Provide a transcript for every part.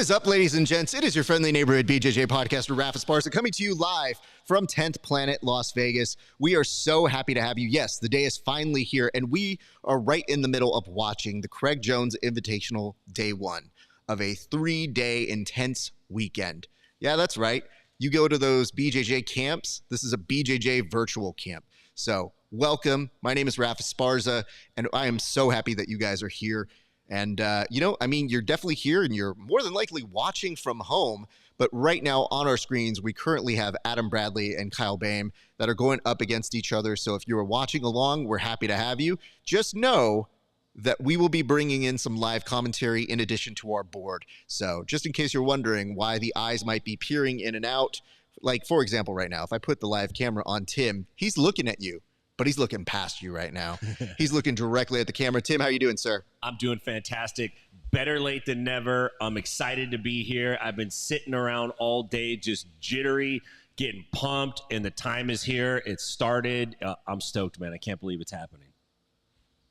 is up, ladies and gents? It is your friendly neighborhood BJJ podcaster, RAF ESPARZA, coming to you live from 10th Planet, Las Vegas. We are so happy to have you. Yes, the day is finally here, and we are right in the middle of watching the CRAIG Jones Invitational Day 1 of a 3-day intense weekend. Yeah, that's right. You go to those BJJ camps. This is a BJJ virtual camp. So welcome. My name is RAF ESPARZA, and I am so happy that you guys are here. And, you're definitely here and you're more than likely watching from home. But right now on our screens, we currently have Adam Bradley and Kyle Boehm that are going up against each other. So if you are watching along, we're happy to have you. Just know that we will be bringing in some live commentary in addition to our board. So just in case you're wondering why the eyes might be peering in and out, like, for example, right now, if I put the live camera on Tim, he's looking at you. But he's looking past you right now. He's looking directly at the camera. Tim, how you doing, sir? I'm doing fantastic. Better late than never. I'm excited to be here. I've been sitting around all day just jittery, getting pumped, and the time is here. It started. I'm stoked, man. I can't believe it's happening.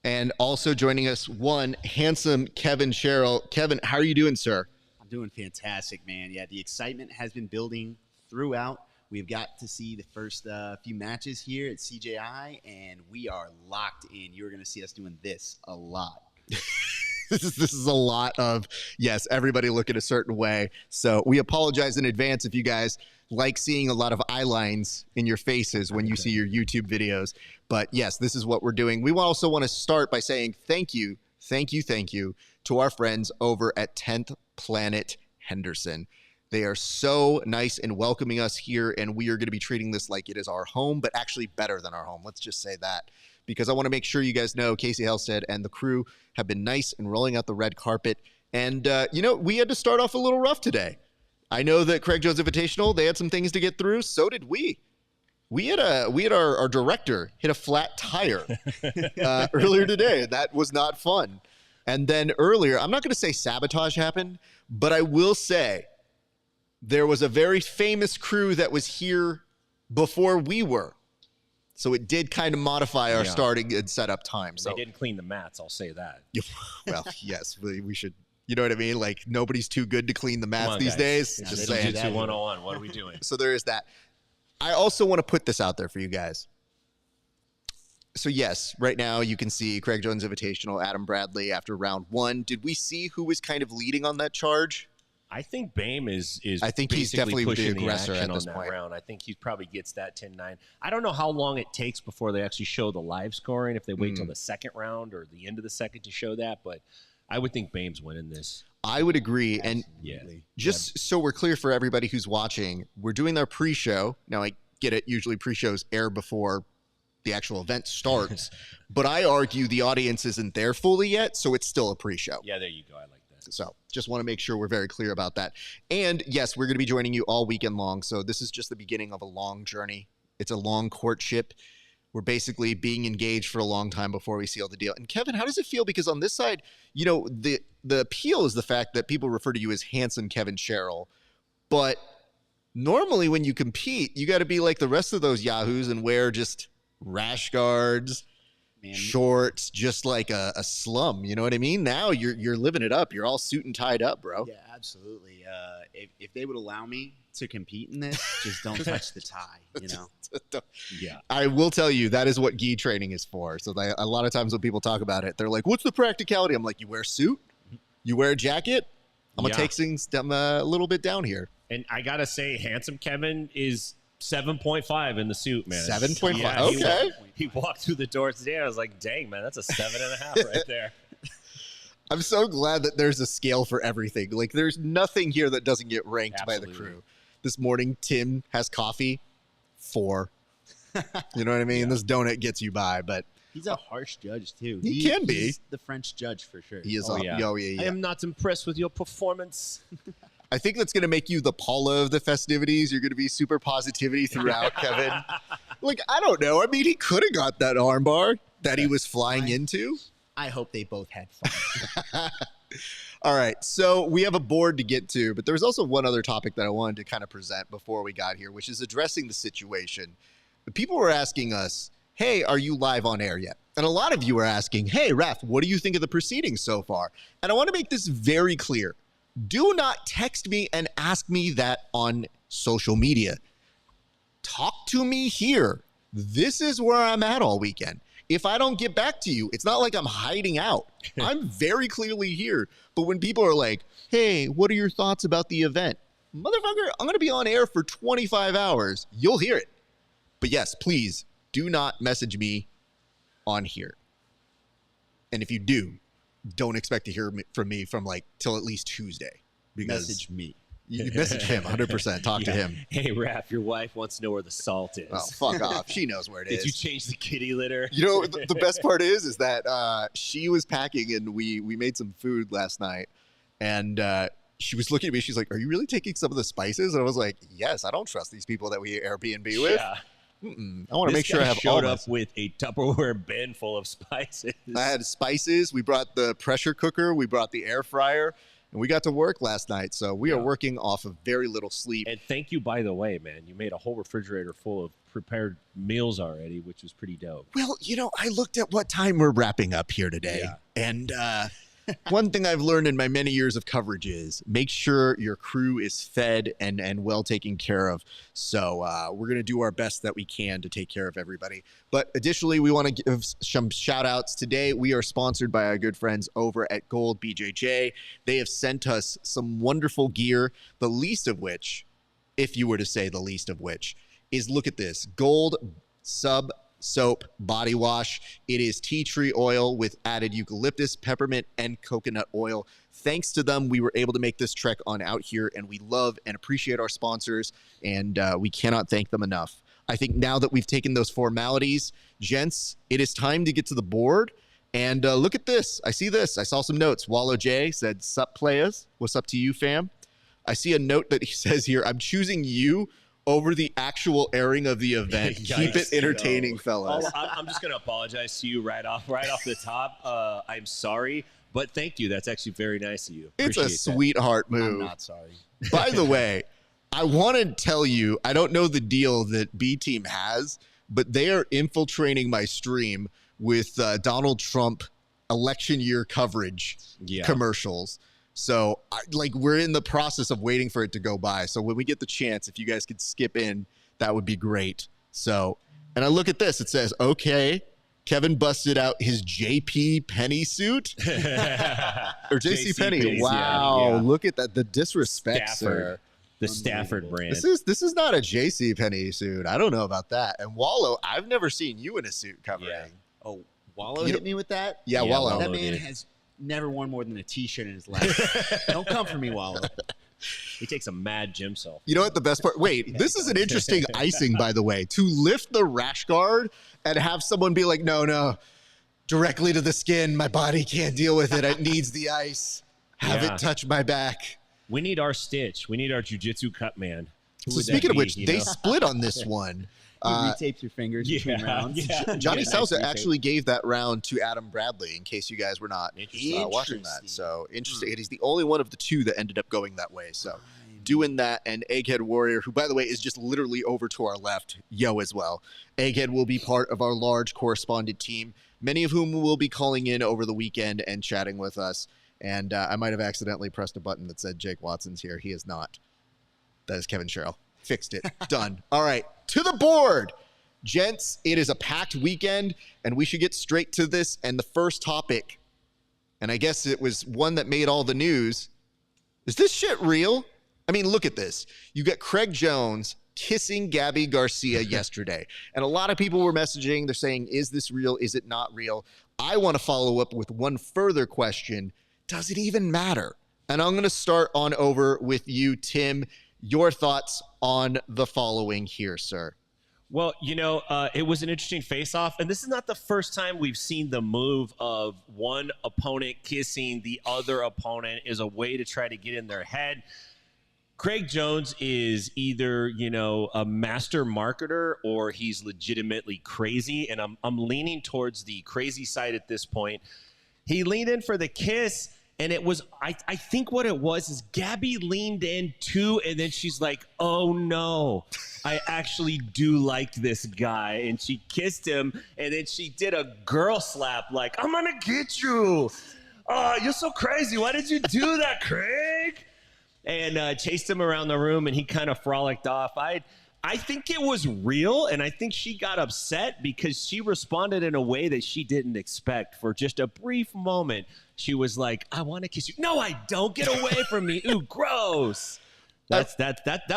And also joining us, one handsome KEVIN Sherrill. KEVIN, how are you doing, sir? I'm doing fantastic, man. Yeah, the excitement has been building throughout. We've got to see the first few matches here at CJI, and we are locked in. You're going to see us doing this a lot. This is a lot of, yes, everybody looking a certain way. So we apologize in advance if you guys like seeing a lot of eye lines in your faces when you see your YouTube videos. But yes, this is what we're doing. We also want to start by saying thank you to our friends over at 10th Planet Henderson. They are so nice and welcoming us here, and we are going to be treating this like it is our home, but actually better than our home. Let's just say that, because I want to make sure you guys know Casey Halstead and the crew have been nice and rolling out the red carpet. And, we had to start off a little rough today. I know that CRAIG Jones Invitational, they had some things to get through. So did we. We had our director hit a flat tire earlier today. That was not fun. And then earlier, I'm not going to say sabotage happened, but I will say, there was a very famous crew that was here before we were. So it did kind of modify our starting and setup time. So they didn't clean the mats, I'll say that. Well, yes, we should. You know what I mean? Like, nobody's too good to clean the mats these days. Yeah, just saying. Jiu-Jitsu 101, what are we doing? So there is that. I also want to put this out there for you guys. So yes, right now you can see CRAIG Jones Invitational, Adam Bradley after round 1. Did we see who was kind of leading on that charge? I think Boehm is I think he's definitely pushing the aggressor action at this on point. that round. I think he probably gets that 10-9. I don't know how long it takes before they actually show the live scoring, if they wait till the second round or the end of the second to show that, but I would think Boehm's winning this. I would agree. Absolutely. And just so we're clear for everybody who's watching, we're doing our pre-show. Now, I get it. Usually pre-shows air before the actual event starts, but I argue the audience isn't there fully yet, so it's still a pre-show. Yeah, there you go. I like that. So just want to make sure we're very clear about that. And yes, we're going to be joining you all weekend long. So this is just the beginning of a long journey. It's a long courtship. We're basically being engaged for a long time before we seal the deal. And KEVIN, how does it feel? Because on this side, the appeal is the fact that people refer to you as handsome KEVIN Sherrill. But normally when you compete, you got to be like the rest of those yahoos and wear just rash guards, shorts, just like a slum. You know what I mean? Now you're living it up. You're all suit and tied up, bro. Yeah, absolutely. If they would allow me to compete in this, just don't touch the tie, Yeah. I will tell you, that is what gi training is for. So a lot of times when people talk about it, they're like, what's the practicality? I'm like, you wear a suit, you wear a jacket. I'm going to take things a little bit down here. And I got to say, handsome KEVIN is 7.5 in the suit, man. 7.5. Yeah, okay. He walked through the door today. I was like, dang, man, that's a 7.5 right there. I'm so glad that there's a scale for everything. Like, there's nothing here that doesn't get ranked by the crew. This morning, Tim has coffee, 4. You know what I mean? This donut gets you by, but he's a harsh judge, too. He can be. He's the French judge, for sure. He is. Yeah. I am not impressed with your performance. I think that's going to make you the Paula of the festivities. You're going to be super positivity throughout, KEVIN. Like, I don't know. I mean, he could have got that armbar that he was flying into. I hope they both had fun. All right. So we have a board to get to, but there's also one other topic that I wanted to kind of present before we got here, which is addressing the situation. People were asking us, hey, are you live on air yet? And a lot of you are asking, hey, Raf, what do you think of the proceedings so far? And I want to make this very clear. Do not text me and ask me that on social media. Talk to me here. This is where I'm at all weekend. If I don't get back to you, it's not like I'm hiding out. I'm very clearly here. But when people are like, hey, what are your thoughts about the event? Motherfucker, I'm going to be on air for 25 hours. You'll hear it. But yes, please do not message me on here. And if you do, don't expect to hear from me from like till at least Tuesday. Because Message me. You message him 100%. Talk to him. Hey, Raph, your wife wants to know where the salt is. Oh, fuck off. She knows where it is. Did you change the kitty litter? You know, the best part is that she was packing and we made some food last night. And she was looking at me. She's like, are you really taking some of the spices? And I was like, yes, I don't trust these people that we Airbnb with. Yeah. I want to make sure I have showed all up with a Tupperware bin full of spices. I had spices. We brought the pressure cooker. We brought the air fryer. And we got to work last night. So we are working off of very little sleep. And thank you, by the way, man. You made a whole refrigerator full of prepared meals already, which was pretty dope. Well, you know, I looked at what time we're wrapping up here today. Yeah. And one thing I've learned in my many years of coverage is make sure your crew is fed and well taken care of. So we're going to do our best that we can to take care of everybody. But additionally, we want to give some shout outs today. We are sponsored by our good friends over at Gold BJJ. They have sent us some wonderful gear, the least of which, if you were to say the least of which, is look at this Gold Sub Soap body wash. It is tea tree oil with added eucalyptus, peppermint, and coconut oil. Thanks to them, we were able to make this trek on out here, and we love and appreciate our sponsors, and we cannot thank them enough. I think now that we've taken those formalities, gents, it is time to get to the board. And look at this. I see this. I saw some notes. Wallow J said, sup players? What's up to you, fam? I see a note that he says here, I'm choosing you over the actual airing of the event. Keep it entertaining, fellas. I'm just going to apologize to you right off the top. I'm sorry, but thank you. That's actually very nice of you. It's a sweetheart move. I'm not sorry. By the way, I want to tell you, I don't know the deal that B Team has, but they are infiltrating my stream with Donald Trump election year coverage commercials. So, we're in the process of waiting for it to go by. So when we get the chance, if you guys could skip in, that would be great. So, and I look at this. It says, okay, Kevin busted out his JP Penny suit. Or JC Penny. Wow, look at that. The disrespect, sir. The Stafford brand. This is not a JC Penny suit. I don't know about that. And Wallow, I've never seen you in a suit covering. Yeah. Oh, Wallow hit me with that? Yeah, Wallow. That man has never worn more than a T-shirt in his life. Don't come for me, Wallow. He takes a mad gym self. You know what the best part? Wait, this is an interesting icing, by the way. To lift the rash guard and have someone be like, no, directly to the skin. My body can't deal with it. It needs the ice. Have it touch my back. We need our Stitch. We need our jiu-jitsu cut man. So speaking of which, they split on this one. He retapes your fingers between rounds. Yeah. Johnny Salsa actually gave that round to Adam Bradley, in case you guys were not watching that. So interesting. He's the only one of the two that ended up going that way. So doing that, and Egghead Warrior, who, by the way, is just literally over to our left, as well. Egghead will be part of our large correspondent team, many of whom will be calling in over the weekend and chatting with us. And I might have accidentally pressed a button that said Jake Watson's here. He is not. That is Kevin Sherrill. Fixed it. Done. All right. To the board. Gents, it is a packed weekend, and we should get straight to this. And the first topic, and I guess it was one that made all the news. Is this shit real? I mean, look at this. You got CRAIG Jones kissing Gabby Garcia yesterday. And a lot of people were messaging. They're saying, is this real? Is it not real? I want to follow up with one further question. Does it even matter? And I'm going to start on over with you, Tim. Your thoughts on the following here, sir. Well, it was an interesting face-off, and this is not the first time we've seen the move of one opponent kissing the other opponent as a way to try to get in their head. CRAIG Jones is either, a master marketer or he's legitimately crazy, and I'm leaning towards the crazy side at this point. He leaned in for the kiss, and it was, I think what it was is Gabby leaned in too, and then she's like, oh no, I actually do like this guy. And she kissed him, and then she did a girl slap like, I'm gonna get you. Oh, you're so crazy. Why did you do that, Craig? and chased him around the room, and he kind of frolicked off. I think it was real, and I think she got upset because she responded in a way that she didn't expect. For just a brief moment, she was like, "I want to kiss you." "No, I don't. Get away from me. Ooh, gross." That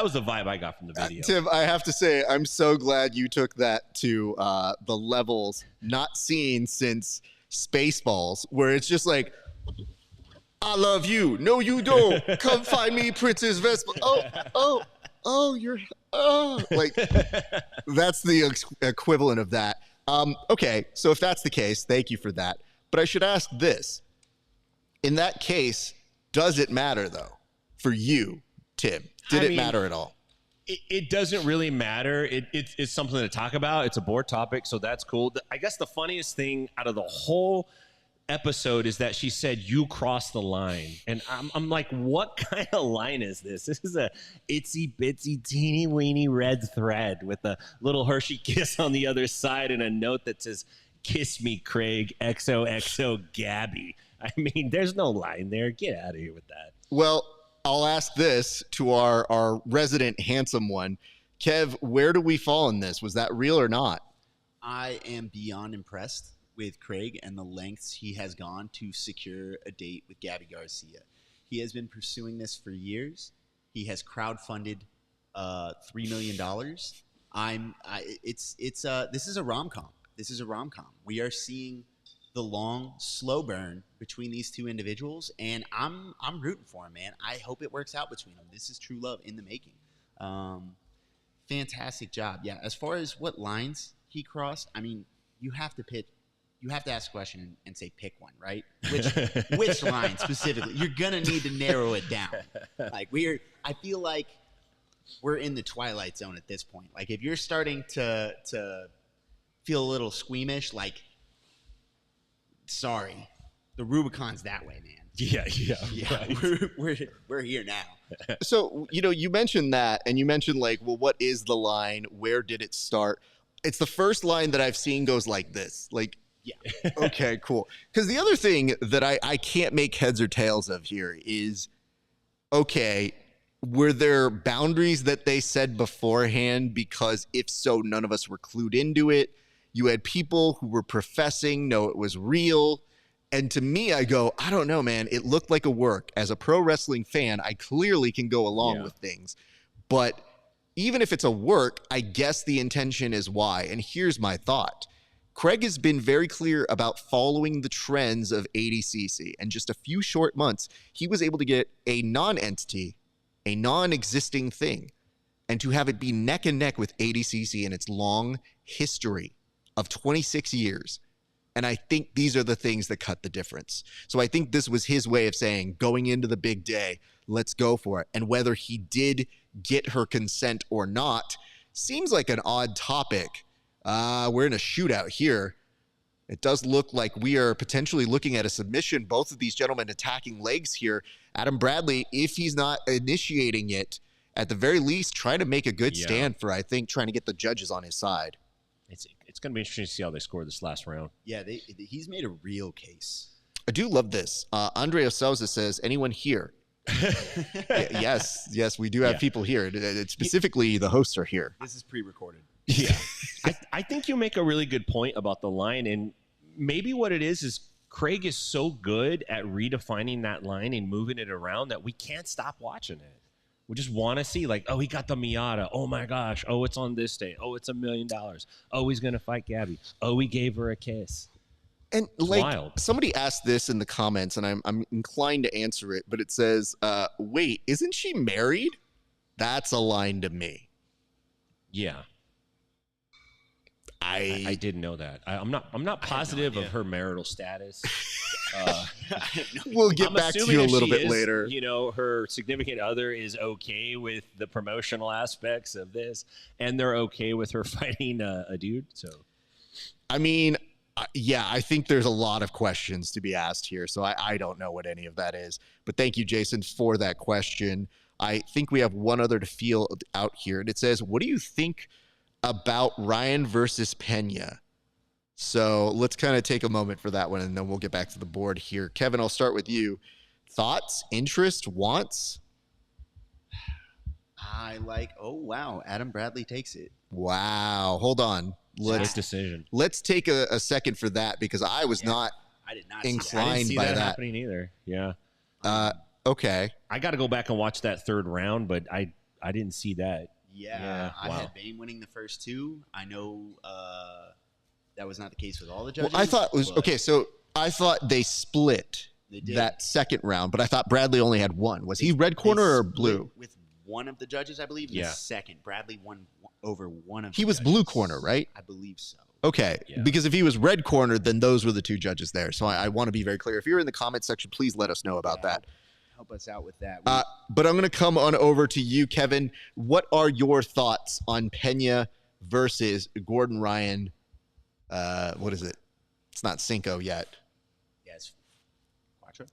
was the vibe I got from the video. Tim, I have to say, I'm so glad you took that to the levels not seen since Spaceballs, where it's just like, "I love you. No, you don't. Come find me, Princess Vespa." Like, that's the equivalent of that. Okay, so if that's the case, thank you for that. But I should ask this. In that case, does it matter, though, for you, Tim? Did it matter at all? It doesn't really matter. It's something to talk about. It's a board topic, so that's cool. I guess the funniest thing out of the whole episode is that she said, "You crossed the line," and I'm like, what kind of line is this? This is a itsy bitsy teeny weeny red thread with a little Hershey kiss on the other side and a note that says, "Kiss me, Craig, XOXO Gabby." I mean, there's no line there. Get out of here with that. Well, I'll ask this to our resident handsome one. Kev, where do we fall in this? Was that real or not? I am beyond impressed with Craig and the lengths he has gone to secure a date with Gabby Garcia. He has been pursuing this for years. He has crowdfunded $3 million. This is a rom-com. This is a rom-com. We are seeing the long, slow burn between these two individuals, and I'm rooting for him, man. I hope it works out between them. This is true love in the making. Fantastic job. Yeah, as far as what lines he crossed, I mean, you have to ask a question and say pick one, right? Which line specifically? You're gonna need to narrow it down. Like I feel like we're in the twilight zone at this point. Like if you're starting to feel a little squeamish, like, sorry, the Rubicon's that way, man. Yeah. Right. We're here now. So, you mentioned that, and you mentioned like, well, what is the line? Where did it start? It's the first line that I've seen goes like this. Like, yeah. Okay, cool. Because the other thing that I can't make heads or tails of here is, okay, were there boundaries that they said beforehand? Because if so, none of us were clued into it. You had people who were professing, no, it was real. And to me, I go, I don't know, man. It looked like a work. As a pro wrestling fan, I clearly can go along with things. But even if it's a work, I guess the intention is why. And here's my thought. Craig has been very clear about following the trends of ADCC. And just a few short months, he was able to get a non-entity, a non-existing thing, and to have it be neck and neck with ADCC in its long history of 26 years. And I think these are the things that cut the difference. So I think this was his way of saying, going into the big day, let's go for it. And whether he did get her consent or not seems like an odd topic. We're in a shootout here. It does look like we are potentially looking at a submission. Both of these gentlemen attacking legs here. Adam Bradley, if he's not initiating it, at the very least, trying to make a good stand for, I think, trying to get the judges on his side. It's going to be interesting to see how they score this last round. Yeah, he's made a real case. I do love this. Andrea Souza says, anyone here? Yes, we do have people here. It's specifically the hosts are here. This is pre-recorded. Yeah. I think you make a really good point about the line, and maybe what it is Craig is so good at redefining that line and moving it around that we can't stop watching it. We just want to see, like, oh, he got the Miata. Oh, my gosh. Oh, it's on this day. Oh, it's $1 million. Oh, he's going to fight Gabby. Oh, we gave her a kiss. And it's like wild. Somebody asked this in the comments, and I'm inclined to answer it, but it says, wait, isn't she married? That's a line to me. Yeah. I didn't know that. I'm not positive of her marital status. We'll get back to you a little bit later. Her significant other is okay with the promotional aspects of this, and they're okay with her fighting a dude. So, I mean, I think there's a lot of questions to be asked here. So I don't know what any of that is. But thank you, Jason, for that question. I think we have one other to feel out here, and it says, what do you think about Ryan versus Pena? So let's kind of take a moment for that one, and then we'll get back to the board here. Kevin, I'll start with you. Thoughts, interest, wants? I like. Oh wow, Adam Bradley takes it. Wow. Hold on. Split decision. Let's take a second for that because I was not I did not inclined see that. I didn't see by that that. happening either. Yeah. Okay. I got to go back and watch that third round, but I didn't see that. Yeah, I wow. had Bane winning the first two. I know that was not the case with all the judges. Well, I thought it was but okay. So I thought they split They did. that second round, but I thought Bradley only had one. Was he red They corner or split blue? With one of the judges, I believe. In Yeah. the second, Bradley won over one of. He the was judges. blue corner, right? I believe so. Okay, Yeah. because if he was red corner, then those were the two judges there. So I want to be very clear. If you're in the comment section, please let us know about Yeah, that. Help us out with that. But I'm going to come on over to you, Kevin. What are your thoughts on Pena versus Gordon Ryan? What is it? It's not Cinco yet. Yes. Quattro.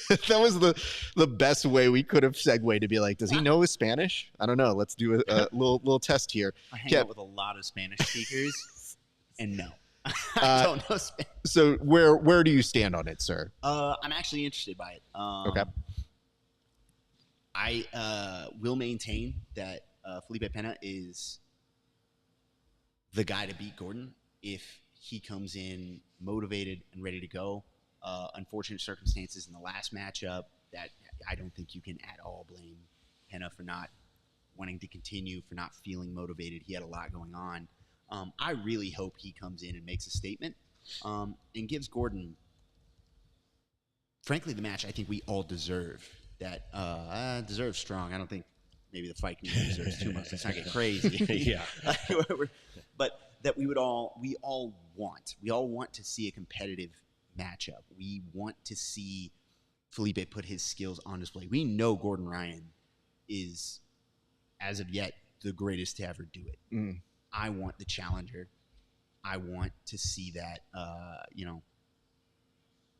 That was the best way we could have segued to be like, does he know his Spanish? I don't know. Let's do a little test here. I hang Kev- out with a lot of Spanish speakers, and no, I don't know Spanish. So where do you stand on it, sir? I'm actually interested by it. Okay. I will maintain that Felipe Pena is the guy to beat Gordon if he comes in motivated and ready to go. Unfortunate circumstances in the last matchup that I don't think you can at all blame Pena for not wanting to continue, for not feeling motivated. He had a lot going on. I really hope he comes in and makes a statement and gives Gordon, frankly, the match I think we all deserve. That deserves strong. I don't think maybe the fight community deserves too much. Let's not get crazy. Yeah. But that we all want to see a competitive matchup. We want to see Felipe put his skills on display. We know Gordon Ryan is, as of yet, the greatest to ever do it. I want the challenger. I want to see that, I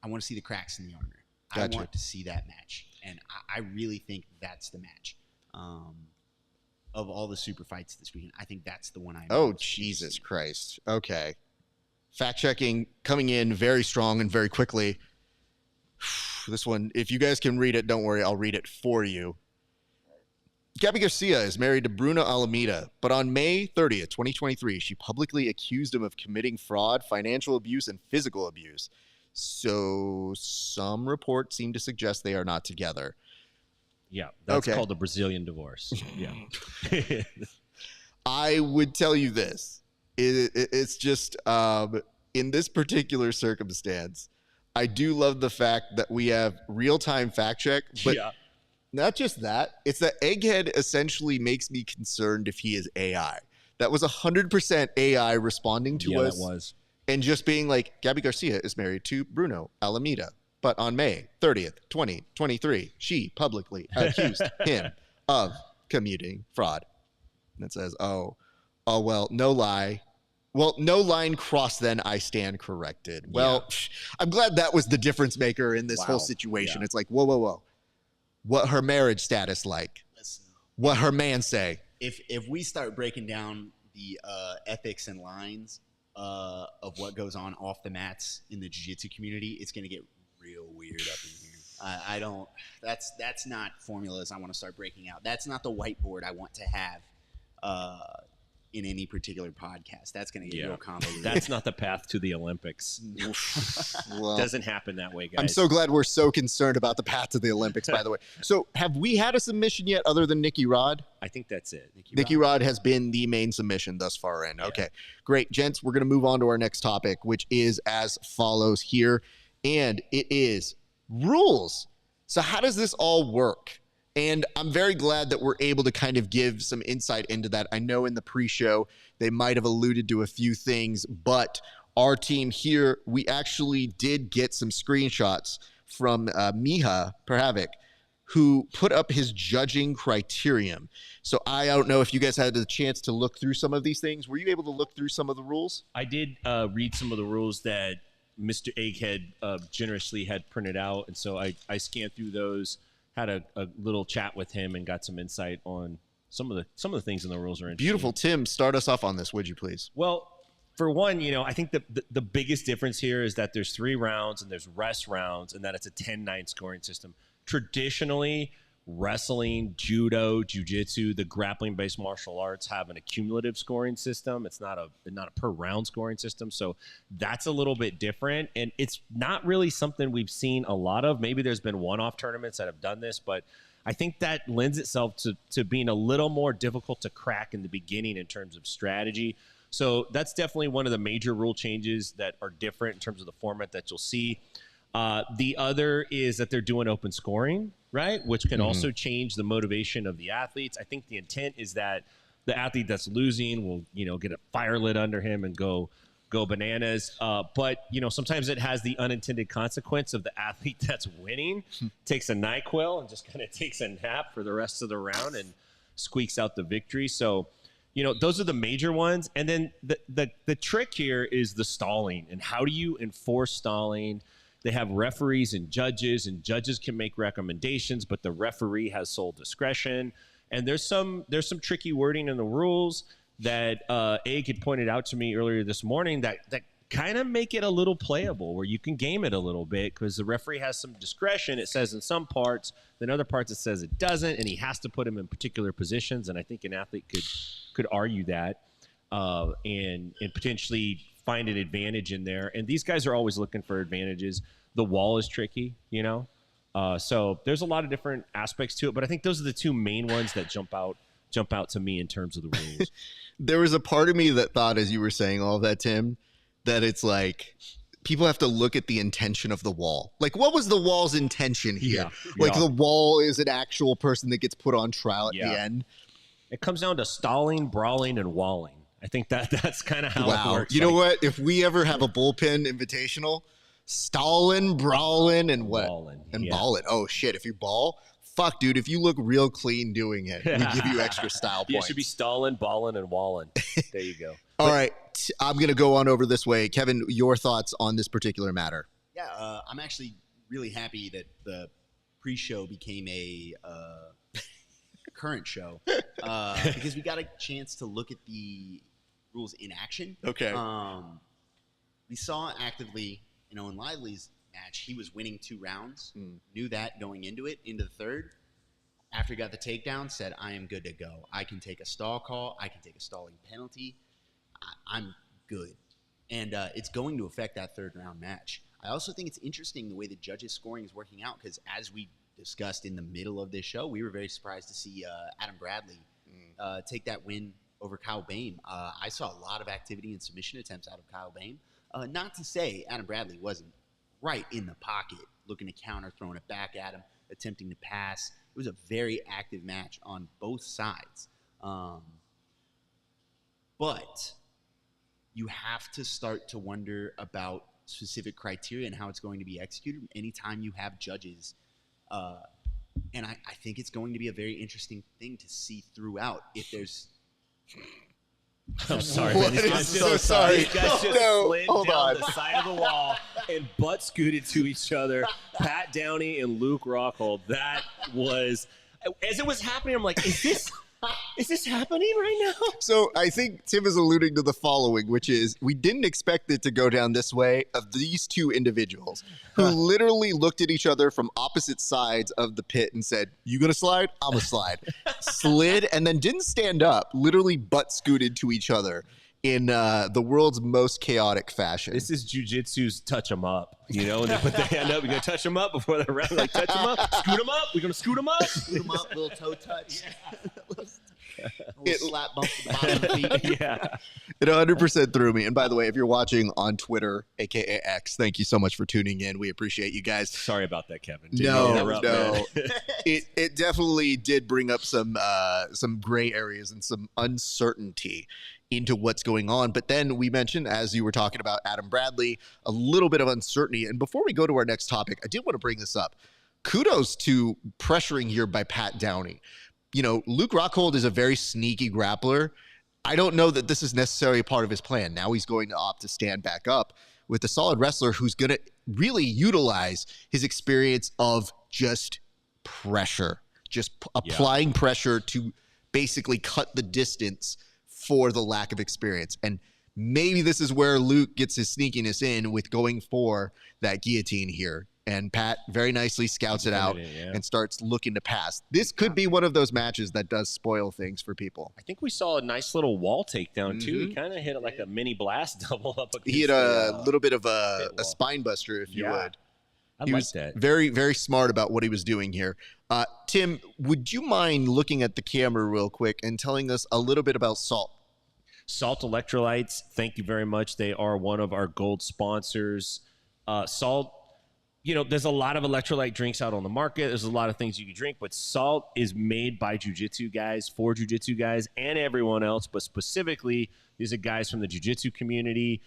want to see the cracks in the armor. Gotcha. I want to see that match. And I really think that's the match. Of all the super fights this weekend, I think that's the one I'm Oh, most Jesus interested in. Christ. Okay. Fact checking coming in very strong and very quickly. This one, if you guys can read it, don't worry, I'll read it for you. Gabby Garcia is married to Bruno Alameda, but on May 30th, 2023, she publicly accused him of committing fraud, financial abuse, and physical abuse. So some reports seem to suggest they are not together. Yeah. That's Okay. called a Brazilian divorce. Yeah. I would tell you this. It's just in this particular circumstance, I do love the fact that we have real-time fact check, but yeah. not just that. It's that Egghead essentially makes me concerned if he is AI. That was 100% AI responding to us. That was. And just being like, Gabby Garcia is married to Bruno Alameda. But on May 30th, 2023, she publicly accused him of committing fraud. And it says, oh, well, no lie. Well, no line crossed, then I stand corrected. Well, I'm glad that was the difference maker in this whole situation. Yeah. It's like, whoa. What her marriage status like? Listen, What her man say? if we start breaking down the ethics and lines of what goes on off the mats in the jiu-jitsu community, it's going to get real weird up in here. I don't. That's not formulas I want to start breaking out. That's not the whiteboard I want to have in any particular podcast. That's going to get real convoluted. That's not the path to the Olympics. Well, Doesn't happen that way, guys. I'm so glad we're so concerned about the path to the Olympics, by the way. So have we had a submission yet other than Nikki Rod? I think that's it. Nikki Rod has been the main submission thus far in. Okay, great. Gents, we're going to move on to our next topic, which is as follows here. And it is rules. So how does this all work? And I'm very glad that we're able to kind of give some insight into that. I know in the pre-show, they might have alluded to a few things, but our team here, we actually did get some screenshots from Miha Perhavik, who put up his judging criterion. So I don't know if you guys had the chance to look through some of these things. Were you able to look through some of the rules? I did read some of the rules that Mr. Egghead generously had printed out, and so I scanned through those, had a little chat with him, and got some insight on some of the things in the rules are interesting. Beautiful. Tim, start us off on this, would you please? Well, for one, I think the biggest difference here is that there's 3 rounds and there's rest rounds, and that it's a 10-9 scoring system. Traditionally, wrestling, judo, jiu-jitsu, the grappling-based martial arts have an accumulative scoring system. It's not a per round scoring system. So that's a little bit different. And it's not really something we've seen a lot of. Maybe there's been one-off tournaments that have done this, but I think that lends itself to being a little more difficult to crack in the beginning in terms of strategy. So that's definitely one of the major rule changes that are different in terms of the format that you'll see. The other is that they're doing open scoring, right? Which can also change the motivation of the athletes. I think the intent is that the athlete that's losing will, get a fire lit under him and go bananas. But, sometimes it has the unintended consequence of the athlete that's winning takes a NyQuil and just kind of takes a nap for the rest of the round and squeaks out the victory. So, those are the major ones. And then the trick here is the stalling. And how do you enforce stalling? They have referees and judges can make recommendations, but the referee has sole discretion. And there's some tricky wording in the rules that Ag had pointed out to me earlier this morning that kind of make it a little playable, where you can game it a little bit because the referee has some discretion. It says in some parts, then other parts it says it doesn't, and he has to put him in particular positions. And I think an athlete could argue that and potentially find an advantage in there. And these guys are always looking for advantages. The wall is tricky, so there's a lot of different aspects to it, but I think those are the two main ones that jump out to me in terms of the rules. There was a part of me that thought, as you were saying all of that, Tim, that it's like people have to look at the intention of the wall. Like, what was the wall's intention here? The wall is an actual person that gets put on trial at the end. It comes down to stalling, brawling, and walling. I think that's kind of how it works. You know what? If we ever have a bullpen invitational, stalling, brawling, and what? Balling. And balling. Oh, shit. If you ball, fuck, dude. If you look real clean doing it, we give you extra style points. It should be stalling, balling, and walling. There you go. All right. I'm going to go on over this way. Kevin, your thoughts on this particular matter? Yeah, I'm actually really happy that the pre-show became a current show because we got a chance to look at the rules in action. Okay. We saw actively, in Lively's match, he was winning 2 rounds, knew that going into the third. After he got the takedown, said, I am good to go. I can take a stall call. I can take a stalling penalty. I'm good. And it's going to affect that third round match. I also think it's interesting the way the judges' scoring is working out because as we discussed in the middle of this show, we were very surprised to see Adam Bradley take that win over Kyle Bain. I saw a lot of activity and submission attempts out of Kyle Bain. Not to say Adam Bradley wasn't right in the pocket, looking to counter, throwing it back at him, attempting to pass. It was a very active match on both sides. But you have to start to wonder about specific criteria and how it's going to be executed anytime you have judges. And I think it's going to be a very interesting thing to see throughout. If there's... I'm sorry. What? Man. I'm so sorry. These guys just slid down the side of the wall and butt scooted to each other. Pat Downey and Luke Rockhold. That was... As it was happening, I'm like, is this happening right now? So I think Tim is alluding to the following, which is we didn't expect it to go down this way of these two individuals who literally looked at each other from opposite sides of the pit and said, you going to slide? I'm going to slide. Slid and then didn't stand up, literally butt scooted to each other in the world's most chaotic fashion. This is jujitsu's touch them up, when they put their hand up, you're going to touch them up before the round, like touch them up, scoot them up, we're going to scoot them up. Scoot them up, little toe touch. A little slap bump to the bottom of the feet. Yeah. It 100% threw me. And by the way, if you're watching on Twitter, aka X, thank you so much for tuning in. We appreciate you guys. Sorry about that, Kevin. No. It definitely did bring up some gray areas and some uncertainty into what's going on. But then we mentioned, as you were talking about Adam Bradley, a little bit of uncertainty. And before we go to our next topic, I did want to bring this up. Kudos to pressuring here by Pat Downey. Luke Rockhold is a very sneaky grappler. I don't know that this is necessarily part of his plan. Now he's going to opt to stand back up with a solid wrestler who's going to really utilize his experience of just pressure, just applying pressure to basically cut the distance for the lack of experience. And maybe this is where Luke gets his sneakiness in with going for that guillotine here. And Pat very nicely scouts it out Yeah. and starts looking to pass. This could be one of those matches that does spoil things for people. I think we saw a nice little wall takedown, too. He kind of hit it like a mini blast double up against He had a the, little bit of a wall. spine buster, if you would. I He like was that. very, very smart about what he was doing here. Tim, would you mind looking at the camera real quick and telling us a little bit about Salt? Salt Electrolytes, thank you very much. They are one of our gold sponsors. Salt, you know, there's a lot of electrolyte drinks out on the market. There's a lot of things you can drink, but Salt is made by jiu-jitsu guys, for jiu-jitsu guys, and everyone else, but specifically, these are guys from the jiu-jitsu community.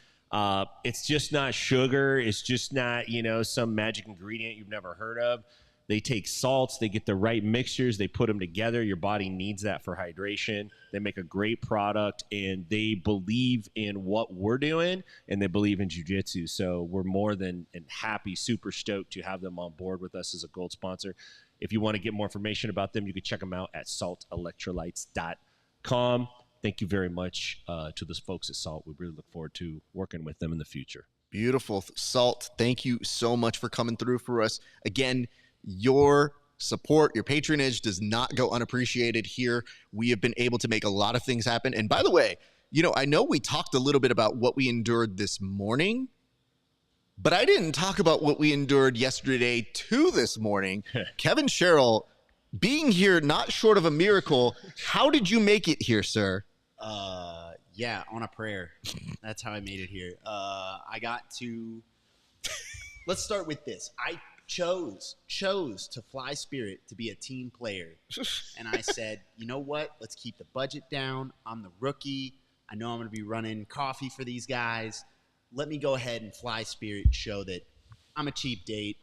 It's just not sugar. It's just not, you know, some magic ingredient you've never heard of. They take salts, they get the right mixtures, they put them together. Your body needs that for hydration. They make a great product, and they believe in what we're doing, and they believe in jiu-jitsu. So we're more than happy, super stoked to have them on board with us as a gold sponsor. If you want to get more information about them, you can check them out at saltelectrolytes.com. Thank you very much to those folks at Salt. We really look forward to working with them in the future. Beautiful. Salt, thank you so much for coming through for us. Again, your support, your patronage does not go unappreciated here. We have been able to make a lot of things happen. And by the way, you know, I know we talked a little bit about what we endured this morning, but I didn't talk about what we endured yesterday to this morning. KEVIN Sherrill, being here, not short of a miracle. How did you make it here, sir? Yeah, on a prayer. That's how I made it here. I got to. Let's start with this. I chose to fly Spirit to be a team player, and I said, you know what? Let's keep the budget down. I'm the rookie. I know I'm going to be running coffee for these guys. Let me go ahead and fly Spirit, show that I'm a cheap date.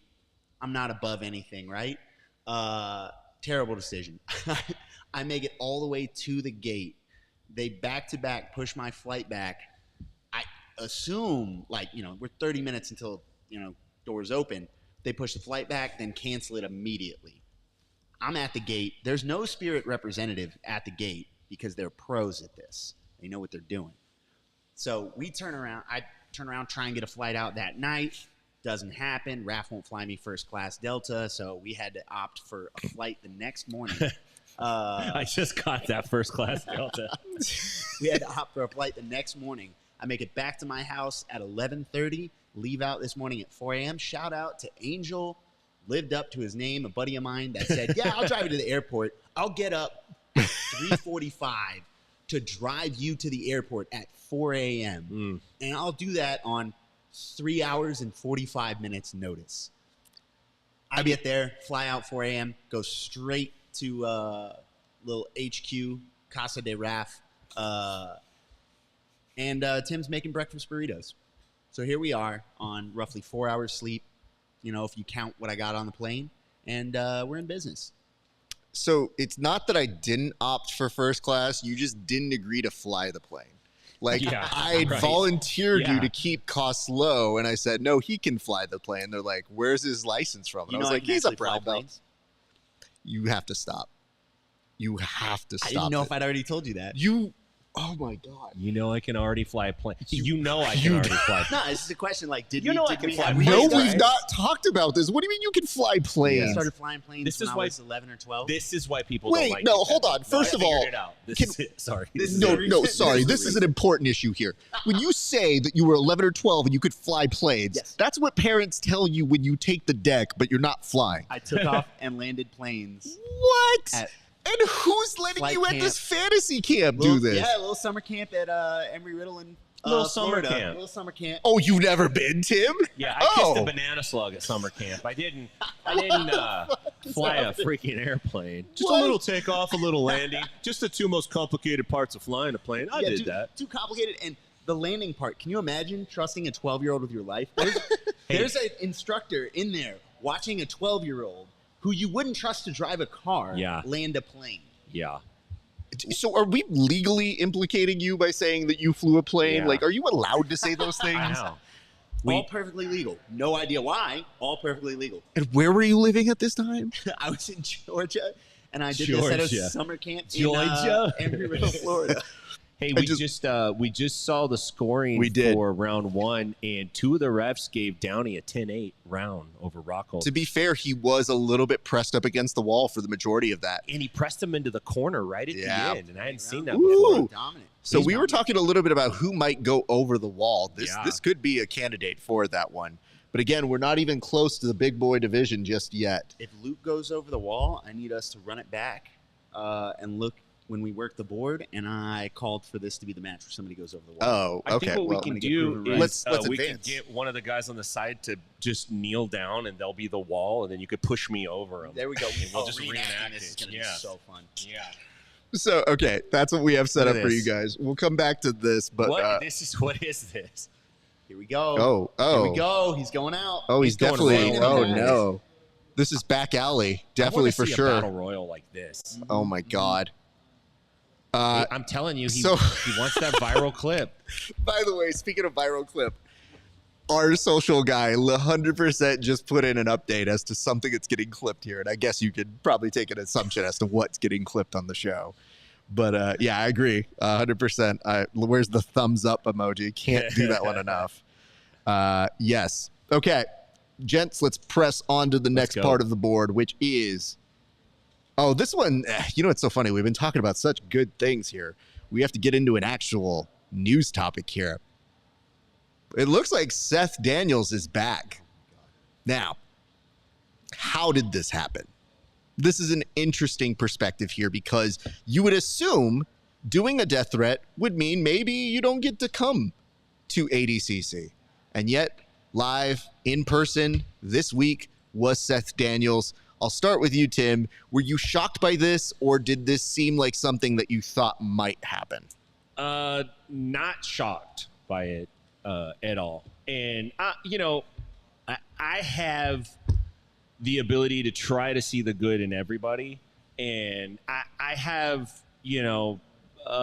I'm not above anything, right? Terrible decision. I make it all the way to the gate. They back-to-back push my flight back. I assume, like, you know, we're 30 minutes until, you know, doors open. They push the flight back, then cancel it immediately. I'm at the gate. There's no Spirit representative at the gate because they're pros at this. They know what they're doing. So we turn around. I turn around, try and get a flight out that night. Doesn't happen. RAF won't fly me first class Delta, so we had to opt for a flight the next morning. I just got that first class Delta. We had to opt for a flight the next morning. I make it back to my house at 11:30, leave out this morning at 4 a.m. Shout out to Angel, lived up to his name, a buddy of mine that said, yeah, I'll drive you to the airport. I'll get up at 3:45 to drive you to the airport at 4 a.m. And I'll do that on 3 hours and 45 minutes notice. I get there, fly out 4 a.m., go straight to little HQ, Casa de RAF, and Tim's making breakfast burritos. So here we are on roughly 4 hours sleep, you know, if you count what I got on the plane, and we're in business. So it's not that I didn't opt for first class. You just didn't agree to fly the plane. Like, Yeah, I had right. volunteered you Yeah. to keep costs low, and I said, no, he can fly the plane. They're like, where's his license from? And You I know was I like, can he's a actually fly brown belt. planes? You have to stop. You have to I stop. didn't know it. if I'd already told you that. You, oh my God. You know I can already fly a plane. You know I can already fly. No, this is a question like, did You we, know did I can we fly have planes, No, planes? right? we've not talked about this. What do you mean you can fly I planes? started flying planes This when is I why- was 11 or 12. This is why people Wait, don't like no, you, hold Kevin. on. No, First I of all, figured it out. This can- is it. Sorry. This is No, the no, reason- sorry. This is an important issue here. When you say that you were 11 or 12 and you could fly planes, Yes. that's what parents tell you when you take the deck, but you're not flying. I took off and landed planes. What? At And who's letting flight you at camp. this fantasy camp do this? Yeah, a little summer camp at Embry-Riddle in Little summer Florida. camp. Little summer camp. Oh, you've never been, Tim? Yeah, I kissed Oh. a banana slug at summer camp. I didn't fly a freaking airplane. Just What? a little takeoff, a little landing. Just the two most complicated parts of flying a plane. I did that. Too complicated. And the landing part, can you imagine trusting a 12-year-old with your life? There's an instructor in there watching a 12-year-old who you wouldn't trust to drive a car Yeah. land a plane. Yeah. So are we legally implicating you by saying that you flew a plane? Yeah. Like, are you allowed to say those things? I know. All perfectly legal. No idea why. All perfectly legal. And where were you living at this time? I was in Georgia, and I did this at Georgia. a summer camp Georgia? in Embry-Riddle, Florida. Hey, we just saw the scoring for round 1, and 2 of the refs gave Downey a 10-8 round over Rockhold. To be fair, he was a little bit pressed up against the wall for the majority of that. And he pressed him into the corner right at the end, and I hadn't seen that before. before. So we were talking a little bit about who might go over the wall. This could be a candidate for that one. But again, we're not even close to the big boy division just yet. If Luke goes over the wall, I need us to run it back and look when we work the board, and I called for this to be the match where somebody goes over the wall. Oh, okay. I think what we can do is let's we can advance. get one of the guys on the side to just kneel down, and they'll be the wall, and then you could push me over them. There we go. And we'll just reenact this. Is it. going to be so fun. Yeah. So, okay, that's what we have set Look up at for you this. guys. We'll come back to this, but What is this? Here we go. Oh. Here we go. He's going out. Oh, he's going definitely. away. Oh no, this is back alley, definitely I for see sure. A battle royal like this. Oh my god. I'm telling you, he wants that viral clip. By the way, speaking of viral clip, our social guy 100% just put in an update as to something that's getting clipped here, and I guess you could probably take an assumption as to what's getting clipped on the show. But yeah, I agree 100%. Where's the thumbs up emoji? Can't do that one enough. Yes. Okay, gents, let's press on to the next part of the board, which is. Oh, this one, you know, it's so funny. We've been talking about such good things here. We have to get into an actual news topic here. It looks like Seth Daniels is back. Now, how did this happen? This is an interesting perspective here because you would assume doing a death threat would mean maybe you don't get to come to ADCC. And yet, live, in person, this week was Seth Daniels. I'll start with you, Tim. Were you shocked by this, or did this seem like something that you thought might happen? Not shocked by it at all. And, I have the ability to try to see the good in everybody. And I have,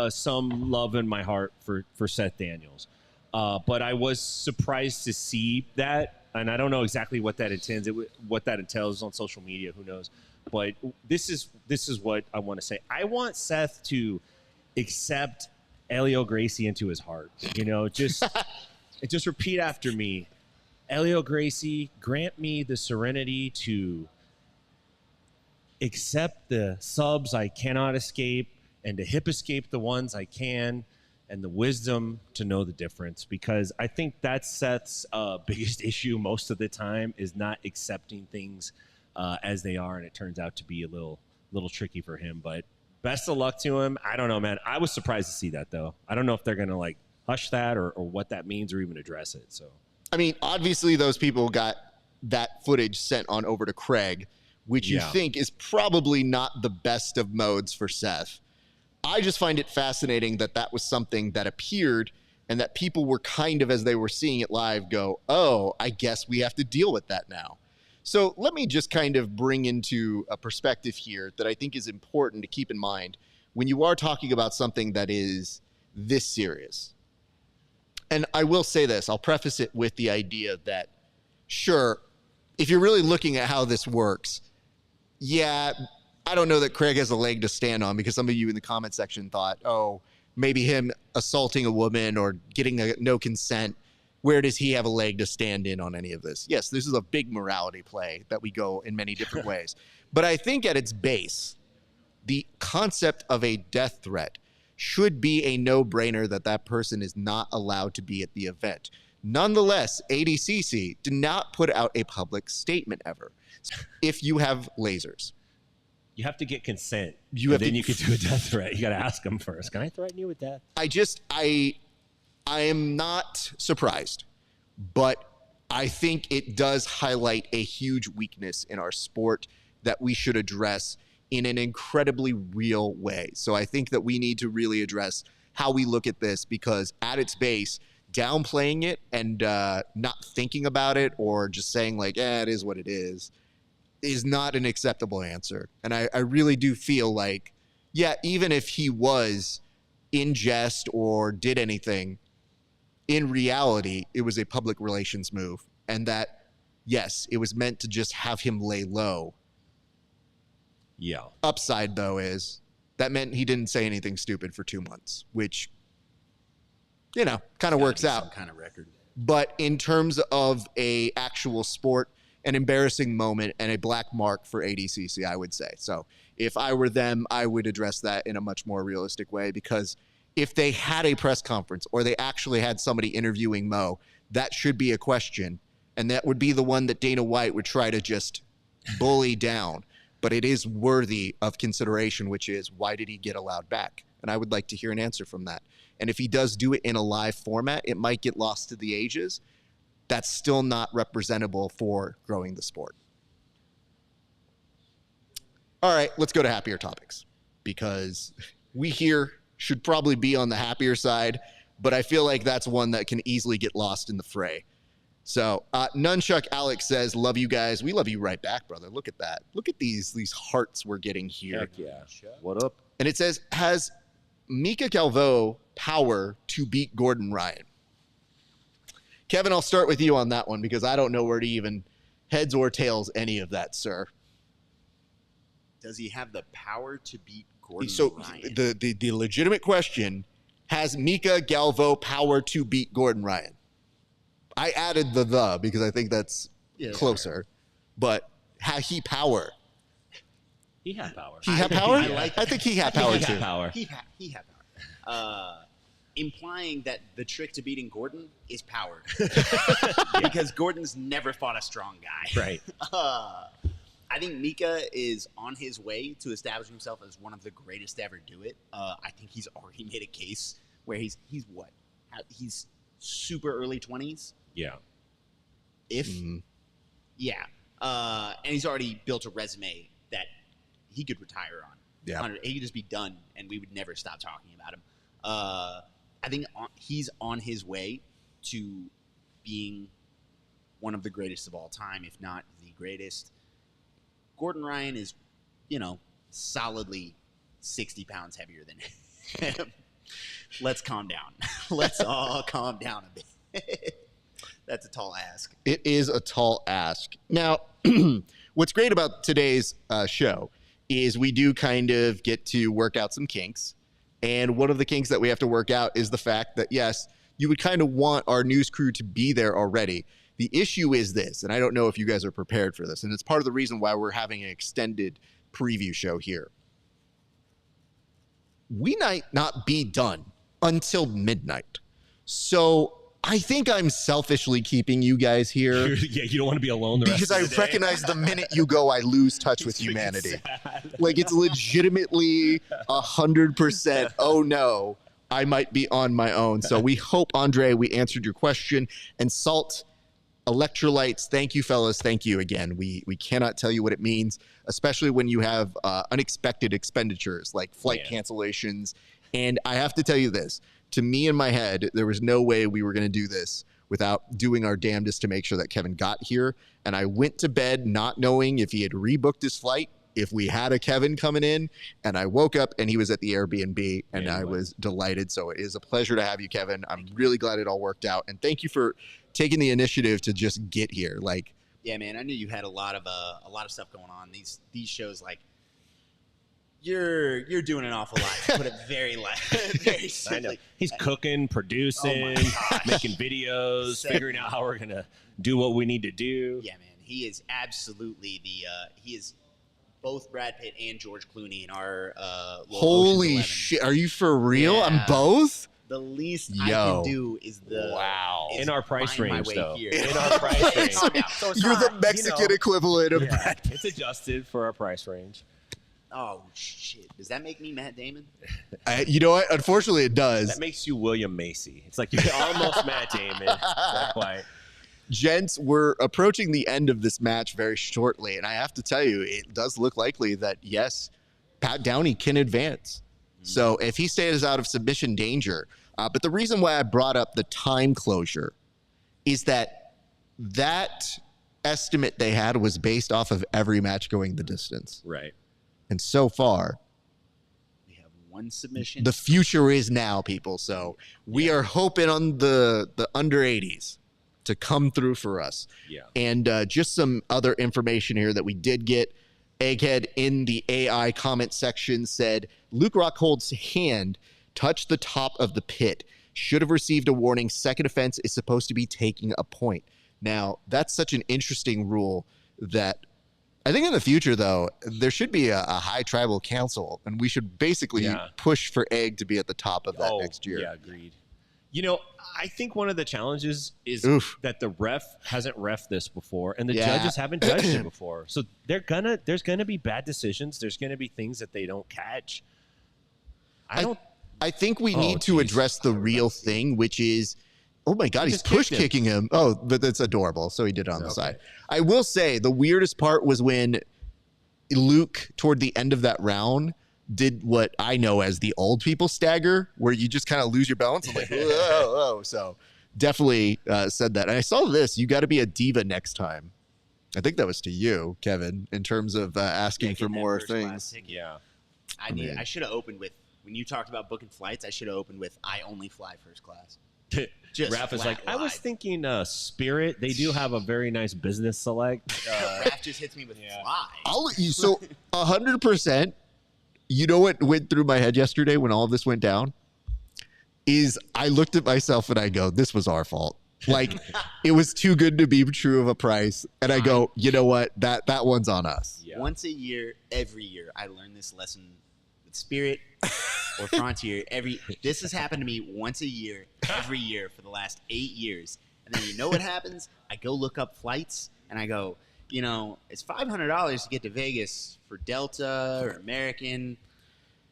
some love in my heart for Seth Daniels. But I was surprised to see that. And I don't know exactly what that entails on social media. Who knows? But this is what I want to say. I want Seth to accept Elio Gracie into his heart. Just repeat after me. Elio Gracie, grant me the serenity to accept the subs I cannot escape and to hip escape the ones I can, and the wisdom to know the difference, because I think that's Seth's biggest issue most of the time is not accepting things as they are, and it turns out to be a little tricky for him. But best of luck to him. I don't know, man. I was surprised to see that, though. I don't know if they're going to hush that or what that means or even address it. So, I mean, obviously those people got that footage sent on over to Craig, which you think is probably not the best of modes for Seth. I just find it fascinating that that was something that appeared and that people were kind of, as they were seeing it live, go, oh, I guess we have to deal with that now. So let me just kind of bring into a perspective here that I think is important to keep in mind when you are talking about something that is this serious. And I will say this, I'll preface it with the idea that, sure, if you're really looking at how this works, yeah, I don't know that Craig has a leg to stand on, because some of you in the comment section thought, oh, maybe him assaulting a woman or getting a no consent, where does he have a leg to stand in on any of this? Yes, this is a big morality play that we go in many different ways. But I think at its base, the concept of a death threat should be a no-brainer that that person is not allowed to be at the event. Nonetheless, ADCC did not put out a public statement ever. If you have lasers, you have to get consent. Then you could do a death threat. You got to ask them first. Can I threaten you with death? I am not surprised, but I think it does highlight a huge weakness in our sport that we should address in an incredibly real way. So I think that we need to really address how we look at this, because at its base, downplaying it and not thinking about it or just saying it is what it is not an acceptable answer. And I really do feel like, yeah, even if he was in jest or did anything, in reality, it was a public relations move. And that, yes, it was meant to just have him lay low. Yeah. Upside, though, is that meant he didn't say anything stupid for 2 months, which you know, kind of works out. Some kind of record. But in terms of a actual sport, an embarrassing moment and a black mark for ADCC, I would say. So if I were them, I would address that in a much more realistic way, because if they had a press conference or they actually had somebody interviewing Mo, that should be a question. And that would be the one that Dana White would try to just bully down. But it is worthy of consideration, which is, why did he get allowed back? And I would like to hear an answer from that. And if he does do it in a live format, it might get lost to the ages. That's still not representable for growing the sport. All right, let's go to happier topics, because we here should probably be on the happier side, but I feel like that's one that can easily get lost in the fray. So Nunchuck Alex says, love you guys. We love you right back, brother. Look at that. Look at these hearts we're getting here. Heck yeah. What up? And it says, has Mika Galvo power to beat Gordon Ryan? Kevin, I'll start with you on that one, because I don't know where to even heads or tails any of that, sir. Does he have the power to beat Gordon Ryan? The legitimate question, has Mika Galvo power to beat Gordon Ryan? I added the because I think that's closer. But has he power? He had power. He had power? I think he had power too. He had power. Implying that the trick to beating Gordon is power. Because Gordon's never fought a strong guy. Right. I think Mika is on his way to establish himself as one of the greatest to ever do it. I think he's already made a case where he's what? He's super early 20s. Yeah. Yeah. And he's already built a resume that he could retire on. Yeah. He could just be done, and we would never stop talking about him. I think he's on his way to being one of the greatest of all time, if not the greatest. Gordon Ryan is, solidly 60 pounds heavier than him. Let's calm down. Let's all calm down a bit. That's a tall ask. It is a tall ask. Now, what's great about today's show is we do kind of get to work out some kinks. And one of the kinks that we have to work out is the fact that, yes, you would kind of want our news crew to be there already. The issue is this, and I don't know if you guys are prepared for this, and it's part of the reason why we're having an extended preview show here. We might not be done until midnight. So I think I'm selfishly keeping you guys here. Yeah, you don't want to be alone the because rest of the day. recognize the minute you go, I lose touch with humanity. Like, it's legitimately 100%, oh no, I might be on my own. So we hope, Andre, we answered your question. And Salt, electrolytes, thank you, fellas. Thank you again. We cannot tell you what it means, especially when you have unexpected expenditures like flight cancellations. And I have to tell you this, to me in my head, there was no way we were going to do this without doing our damnedest to make sure that Kevin got here. And I went to bed not knowing if he had rebooked his flight, if we had a Kevin coming in, and I woke up and he was at the Airbnb, and I was delighted. So it is a pleasure to have you, Kevin. I'm really glad it all worked out. And thank you for taking the initiative to just get here. Like, yeah, man, I knew you had a lot of stuff going on. These shows, like, you're doing an awful lot. To put it very very simply. I know. He's cooking, producing, making videos, figuring out how we're gonna do what we need to do. Yeah, man, he is absolutely he is both Brad Pitt and George Clooney in our holy shit, are you for real? Yeah. I'm both. The least I can do is in our price range, though. Here. In our price range. So You're the Mexican equivalent of Brad Pitt. It's adjusted for our price range. Oh, shit. Does that make me Matt Damon? You know what? Unfortunately, it does. That makes you William Macy. It's like you're almost Matt Damon. Not quite. Gents, we're approaching the end of this match very shortly, and I have to tell you, it does look likely that, yes, Pat Downey can advance. So if he stays out of submission danger, but the reason why I brought up the time closure is that estimate they had was based off of every match going the distance. Right. And so far, we have one submission. The future is now, people. So we are hoping on the under 80s to come through for us. Yeah. And just some other information here that we did get. Egghead in the AI comment section said, Luke Rockhold's hand touched the top of the pit. should have received a warning. Second offense is supposed to be taking a point. Now, that's such an interesting rule that I think in the future, though, there should be a high tribal council, and we should basically push for Egg to be at the top of that next year. Yeah, agreed. You know, I think one of the challenges is that the ref hasn't ref this before, and the judges haven't judged it before. So there's gonna be bad decisions. There's gonna be things that they don't catch. I think we need to address the real thing, which is, oh my God, he's push kicking him. Oh, but that's adorable. So he did it on the side. I will say the weirdest part was when Luke, toward the end of that round, did what I know as the old people stagger, where you just kind of lose your balance. I'm like, whoa. So definitely said that. And I saw this. You got to be a diva next time. I think that was to you, Kevin, in terms of asking for more things. Yeah. I should have opened with, when you talked about booking flights, I should have opened with, I only fly first class. Raph is like, I was thinking Spirit. They do have a very nice business select. Raph just hits me with fly. So 100%. You know what went through my head yesterday when all of this went down? Is I looked at myself and I go, this was our fault. Like, it was too good to be true of a price. And I go, you know what? That one's on us. Yeah. Once a year, every year, I learn this lesson with Spirit or Frontier. This has happened to me once a year, every year for the last 8 years. And then you know what happens? I go look up flights and I go, you know, it's $500 to get to Vegas for Delta or American,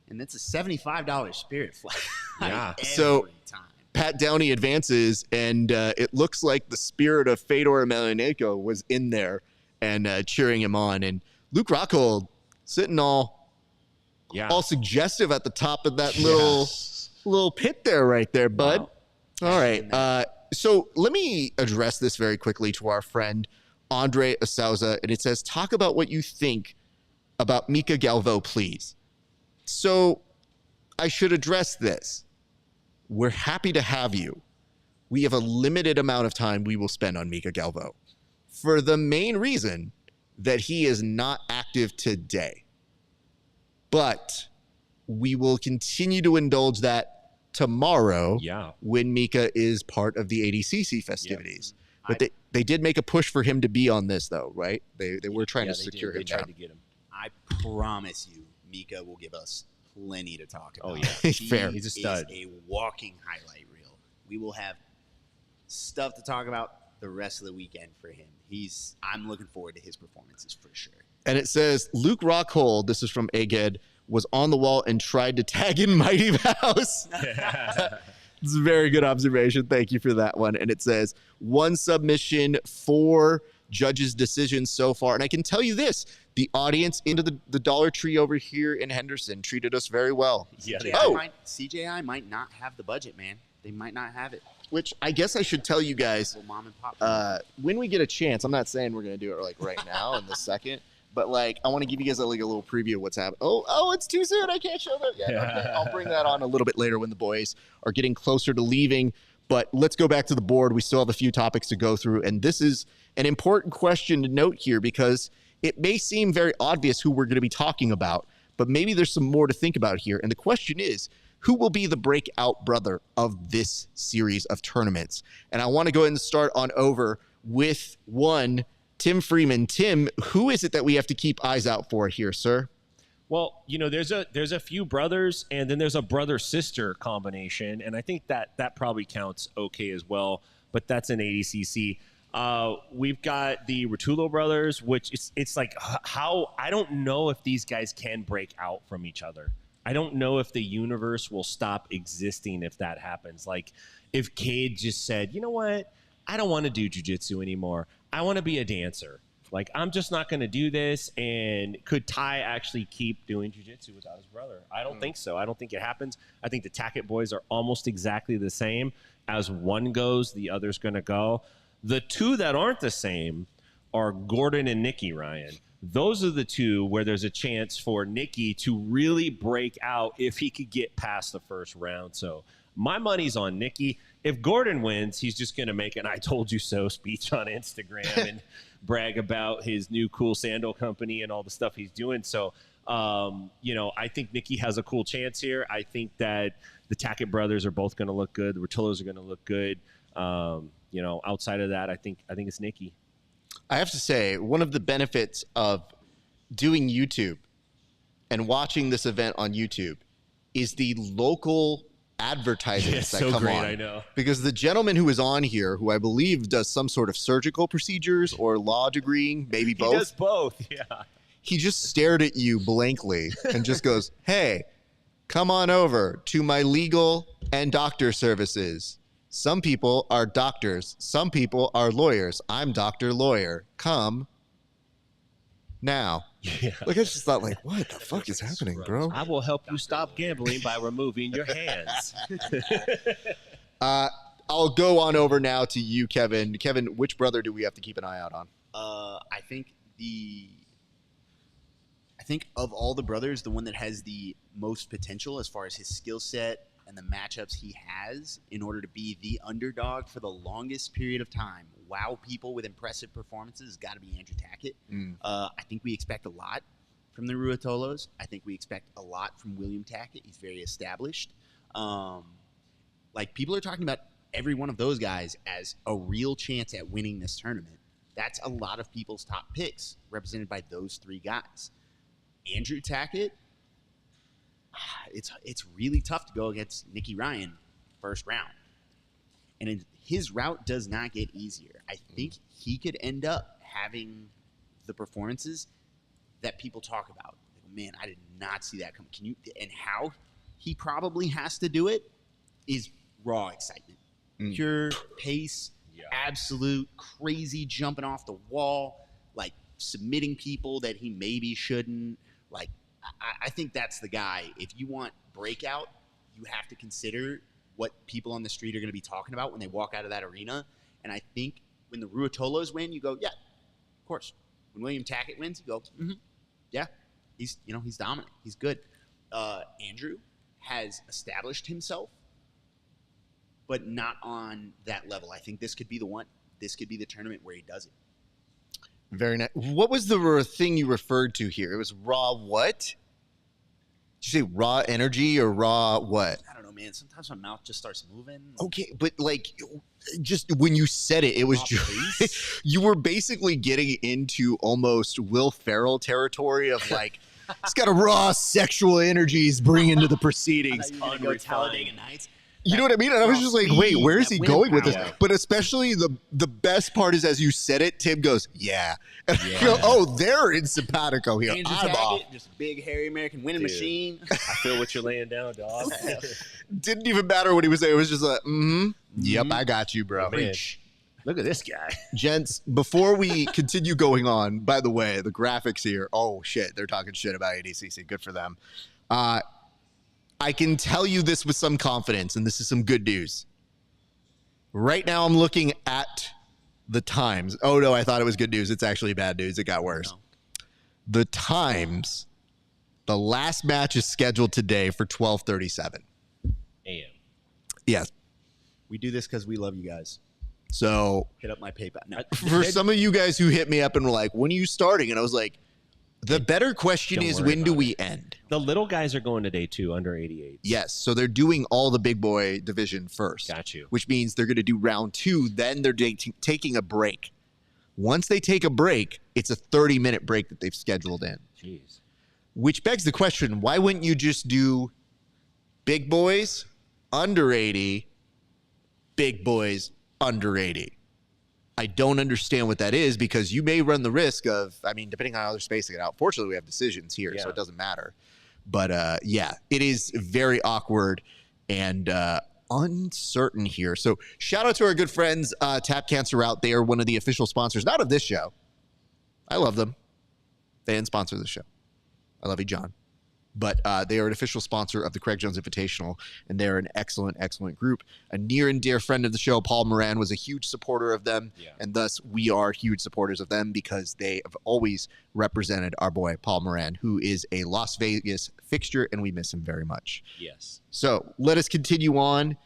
and that's a $75 Spirit flight. Yeah. So Pat Downey advances, and it looks like the Spirit of Fedor Emelianenko was in there and cheering him on. And Luke Rockhold sitting all suggestive at the top of that little pit there, right there, bud. Wow. All right. So let me address this very quickly to our friend Andre Asauza, and it says, talk about what you think about Mika Galvo, please. So I should address this. We're happy to have you. We have a limited amount of time we will spend on Mika Galvo for the main reason that he is not active today. But we will continue to indulge that tomorrow when Mika is part of the ADCC festivities. But they did make a push for him to be on this, though, right? They were trying to secure him. They tried to get him. I promise you, Mika will give us plenty to talk about. Oh, yeah. Fair. He's a stud. He's a walking highlight reel. We will have stuff to talk about the rest of the weekend for him. I'm looking forward to his performances for sure. And it says, Luke Rockhold, this is from Egghead, was on the wall and tried to tag in Mighty Mouse. It's a very good observation. Thank you for that one. And it says 1 submission, 4 judges' decisions so far. And I can tell you this, the audience into the Dollar Tree over here in Henderson treated us very well. Yeah, CJI might not have the budget, man. They might not have it. Which I guess I should tell you guys, mom and pop. when we get a chance, I'm not saying we're going to do it like right now in the second, but like I want to give you guys a little preview of what's happening. Oh, it's too soon. I can't show that yet. Okay, I'll bring that on a little bit later when the boys are getting closer to leaving. But let's go back to the board. We still have a few topics to go through, and this is an important question to note here because it may seem very obvious who we're going to be talking about, but maybe there's some more to think about here. And the question is, who will be the breakout brother of this series of tournaments? And I want to go ahead and start on over with one, Tim Freeman. Tim, who is it that we have to keep eyes out for here, sir? Well, you know, there's a few brothers, and then there's a brother-sister combination, and I think that probably counts okay as well, but that's an ADCC. We've got the Rotullo brothers, which it's like how I don't know if these guys can break out from each other. I don't know if the universe will stop existing if that happens. Like if Cade just said, you know what, I don't want to do jiu-jitsu anymore. I want to be a dancer. Like, I'm just not going to do this. And could Ty actually keep doing jiu-jitsu without his brother? I don't think so. I don't think it happens. I think the Tackett boys are almost exactly the same. As one goes, the other's going to go. The two that aren't the same are Gordon and Nikki Ryan. Those are the two where there's a chance for Nikki to really break out if he could get past the first round. So my money's on Nikki. If Gordon wins, he's just going to make an I told you so speech on Instagram and brag about his new cool sandal company and all the stuff he's doing. So I think Nikki has a cool chance here. I think that the Tackett brothers are both going to look good. The Rutillos are going to look good. Outside of that, I think it's Nikki. I have to say, one of the benefits of doing YouTube and watching this event on YouTube is the local advertisements that come on. I know. Because the gentleman who is on here, who I believe does some sort of surgical procedures or law degreeing, maybe both. He does both, yeah. He just stared at you blankly and just goes, hey, come on over to my legal and doctor services. Some people are doctors. Some people are lawyers. I'm Dr. Lawyer. Come now. Yeah. Like, I just thought, like, what the fuck is happening, bro? I will help you stop gambling by removing your hands. I'll go on over now to you, Kevin. Kevin, which brother do we have to keep an eye out on? I think of all the brothers, the one that has the most potential as far as his skill set and the matchups he has in order to be the underdog for the longest period of time, wow people with impressive performances, has got to be Andrew Tackett. I think we expect a lot from the Ruotolos. I think we expect a lot from William Tackett. He's very established. People are talking about every one of those guys as a real chance at winning this tournament. That's a lot of people's top picks represented by those three guys. Andrew Tackett, it's really tough to go against Nicky Ryan first round. And his route does not get easier. I think he could end up having the performances that people talk about. Man, I did not see that come. And how he probably has to do it is raw excitement. Pure pace, absolute crazy jumping off the wall, like submitting people that he maybe shouldn't. Like, I think that's the guy. If you want breakout, you have to consider what people on the street are going to be talking about when they walk out of that arena. And I think when the Ruotolos win, you go, yeah, of course. When William Tackett wins, you go, yeah, he's dominant. He's good. Andrew has established himself, but not on that level. I think this could be the one. This could be the tournament where he does it. Very nice. What was the thing you referred to here? It was raw what? Did you say raw energy or raw what? I don't know, man. Sometimes my mouth just starts moving. Okay, but like, just when you said it, it was just you were basically getting into almost Will Ferrell territory of like, he's got a raw sexual energy he's bringing to the proceedings. Go Talladega Nights. You know what I mean? And I was just like, wait, where is he going with this? But especially the best part is as you said it, Tim goes, yeah. And I go, oh, they're in simpatico here. Andrew Tackett, just big, hairy American winning machine. I feel what you're laying down, dog. Didn't even matter what he was saying. It was just like, yep, I got you, bro. Man, look at this guy. Gents, before we continue going on, by the way, the graphics here, oh, shit, they're talking shit about ADCC. Good for them. I can tell you this with some confidence, and this is some good news. Right now, I'm looking at the times. Oh, no, I thought it was good news. It's actually bad news. It got worse. No. The times, the last match is scheduled today for 12:37 a.m. Yes. We do this because we love you guys. So hit up my PayPal. No. For some of you guys who hit me up and were like, when are you starting? And I was like, the better question is, when do we end? The little guys are going to day 2 under 88. Yes. So they're doing all the big boy division first. Got you. Which means they're going to do round 2. Then they're taking a break. Once they take a break, it's a 30-minute break that they've scheduled in. Jeez. Which begs the question, why wouldn't you just do big boys under 80, big boys under 80? I don't understand what that is, because you may run the risk of, I mean, depending on how they're spacing it out. Fortunately, we have decisions here, so it doesn't matter. But, yeah, it is very awkward and uncertain here. So shout out to our good friends, Tap Cancer Out. They are one of the official sponsors, not of this show. I love them. They didn't sponsor the show. I love you, John. But they are an official sponsor of the CRAIG Jones Invitational, and they're an excellent, excellent group. A near and dear friend of the show, Paul Moran, was a huge supporter of them, and thus we are huge supporters of them because they have always represented our boy, Paul Moran, who is a Las Vegas fixture, and we miss him very much. Yes. So let us continue on.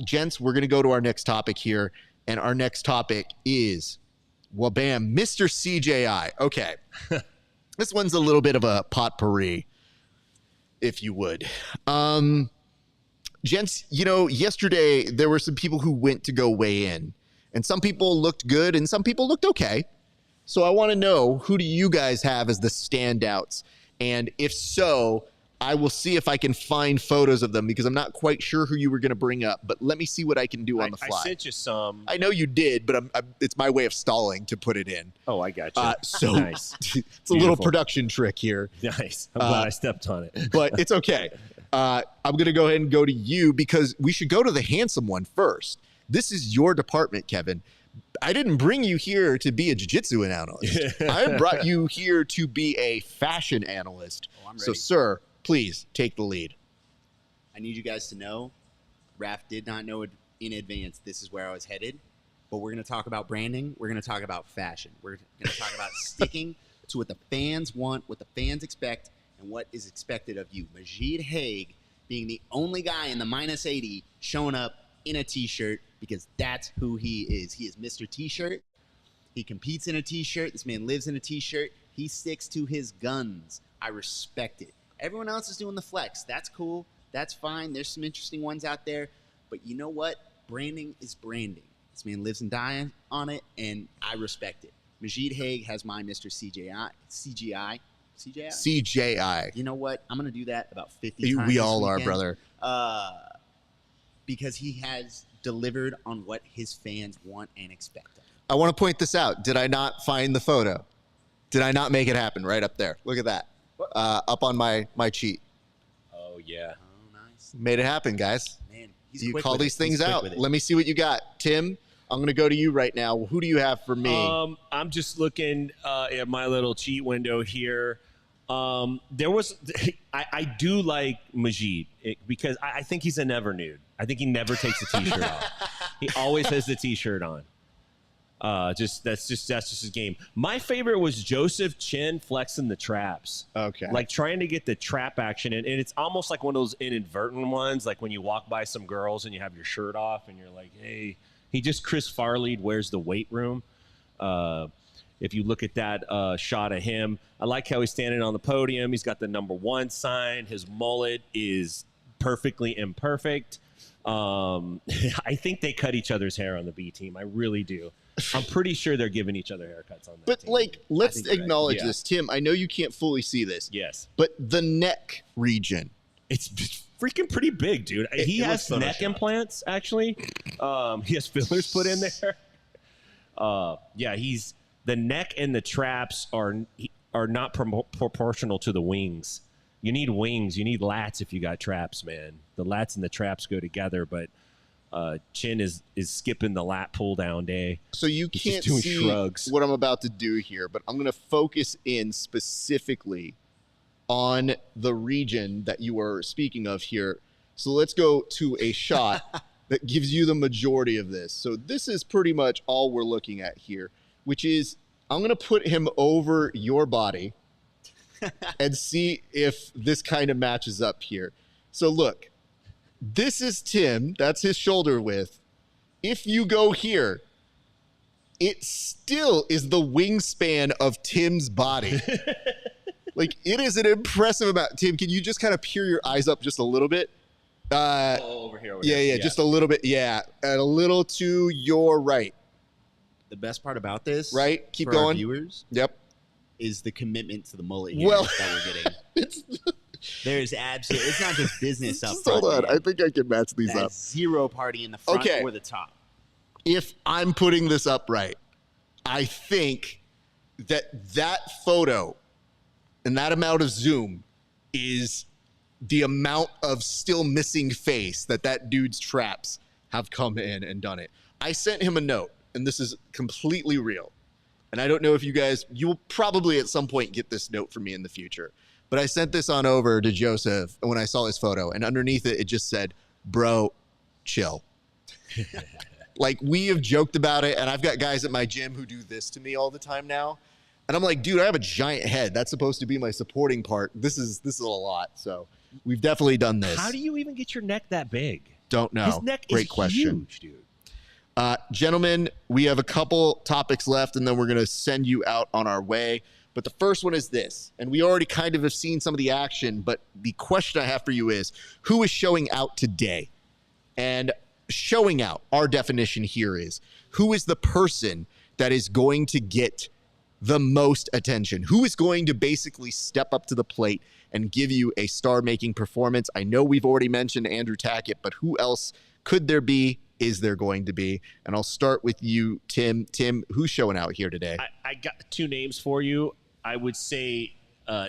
Gents, we're going to go to our next topic here, and our next topic is, well, bam, Mr. CJI. Okay. This one's a little bit of a potpourri, if you would. Gents, you know, yesterday there were some people who went to go weigh in, and some people looked good and some people looked okay. So I want to know, who do you guys have as the standouts? And if so, I will see if I can find photos of them, because I'm not quite sure who you were going to bring up, but let me see what I can do on the fly. I sent you some. I know you did, but it's my way of stalling to put it in. Oh, I got you. So Nice. It's a little production trick here. Nice. I'm glad I stepped on it. But it's okay. I'm going to go ahead and go to you, because we should go to the handsome one first. This is your department, Kevin. I didn't bring you here to be a jiu-jitsu analyst. I brought you here to be a fashion analyst. Oh, I'm ready. So, sir, please take the lead. I need you guys to know, Raf did not know it in advance this is where I was headed, but we're going to talk about branding. We're going to talk about fashion. We're going to talk about sticking to what the fans want, what the fans expect, and what is expected of you. Majid Haig being the only guy in the minus 80 showing up in a T-shirt, because that's who he is. He is Mr. T-shirt. He competes in a T-shirt. This man lives in a T-shirt. He sticks to his guns. I respect it. Everyone else is doing the flex. That's cool. That's fine. There's some interesting ones out there. But you know what? Branding is branding. This man lives and dies on it, and I respect it. Majid Haig has my Mr. CGI. CJI. You know what? I'm going to do that about 50 times We this all are, weekend, brother. because he has delivered on what his fans want and expect of him. I want to point this out. Did I not find the photo? Did I not make it happen right up there? Look at that. Up on my cheat. Oh, yeah. Oh, nice. Made it happen, guys. Man, he's You quick call with these it. He's things quick out. with it. Let me see what you got. Tim, I'm going to go to you right now. Who do you have for me? I'm just looking at my little cheat window here. There was, I do like Majid because I think he's a never nude. I think he never takes a T-shirt off. He always has the T-shirt on. That's just his game. My favorite was Joseph Chin flexing the traps. Okay. Like trying to get the trap action, and it's almost like one of those inadvertent ones, like when you walk by some girls and you have your shirt off and you're like, hey, he just Chris Farley'd where's the weight room. If you look at that shot of him, I like how he's standing on the podium. He's got the #1 sign. His mullet is perfectly imperfect. I think they cut each other's hair on the B team. I really do. I'm pretty sure they're giving each other haircuts on that But, team. like, let's think you're right. acknowledge Yeah. this. Tim, I know you can't fully see this. Yes. But the neck region. It's freaking pretty big, dude. He it has looks neck photoshopped. implants, actually. He has fillers put in there. Yeah, the neck and the traps are not proportional to the wings. You need wings. You need lats if you got traps, man. The lats and the traps go together, but Chin is skipping the lat pull down day. So you He's can't just doing see shrugs. what I'm about to do here, but I'm going to focus in specifically on the region that you were speaking of here. So let's go to a shot that gives you the majority of this. So this is pretty much all we're looking at here, which is I'm going to put him over your body and see if this kind of matches up here. So look, this is Tim. That's his shoulder width. If you go here, it still is the wingspan of Tim's body. Like, it is an impressive amount. Tim, can you just kind of peer your eyes up just a little bit? Over here. Yeah, just a little bit. Yeah, and a little to your right. The best part about this, Right? Keep for our going. viewers, Yep. is the commitment to the mullet here Well- that we're getting. It's, There's absolutely, it's not just business up just front. hold on. man. I think I can match these That up. zero party in the front Okay. or the top. If I'm putting this up right, I think that photo and that amount of zoom is the amount of still missing face that dude's traps have come in and done it. I sent him a note, and this is completely real. And I don't know if you will probably at some point get this note from me in the future. But I sent this on over to Joseph when I saw his photo, and underneath it, it just said, bro, chill. Like, we have joked about it, and I've got guys at my gym who do this to me all the time now. And I'm like, dude, I have a giant head. That's supposed to be my supporting part. This is a lot. So we've definitely done this. How do you even get your neck that big? Don't know. His neck Great is question. huge, dude. Gentlemen, we have a couple topics left, and then we're going to send you out on our way. But the first one is this, and we already kind of have seen some of the action, but the question I have for you is, who is showing out today? And showing out, our definition here is, who is the person that is going to get the most attention? Who is going to basically step up to the plate and give you a star-making performance? I know we've already mentioned Andrew Tackett, but who else could there be? Is there going to be? And I'll start with you, Tim. Tim, who's showing out here today? I got two names for you. I would say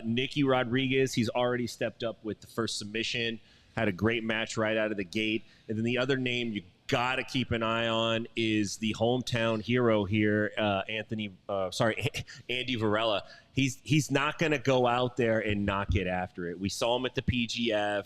Nicky Rodriguez. He's already stepped up with the first submission, had a great match right out of the gate. And then the other name you got to keep an eye on is the hometown hero here, Andy Varela. He's not going to go out there and not get after it. We saw him at the PGF.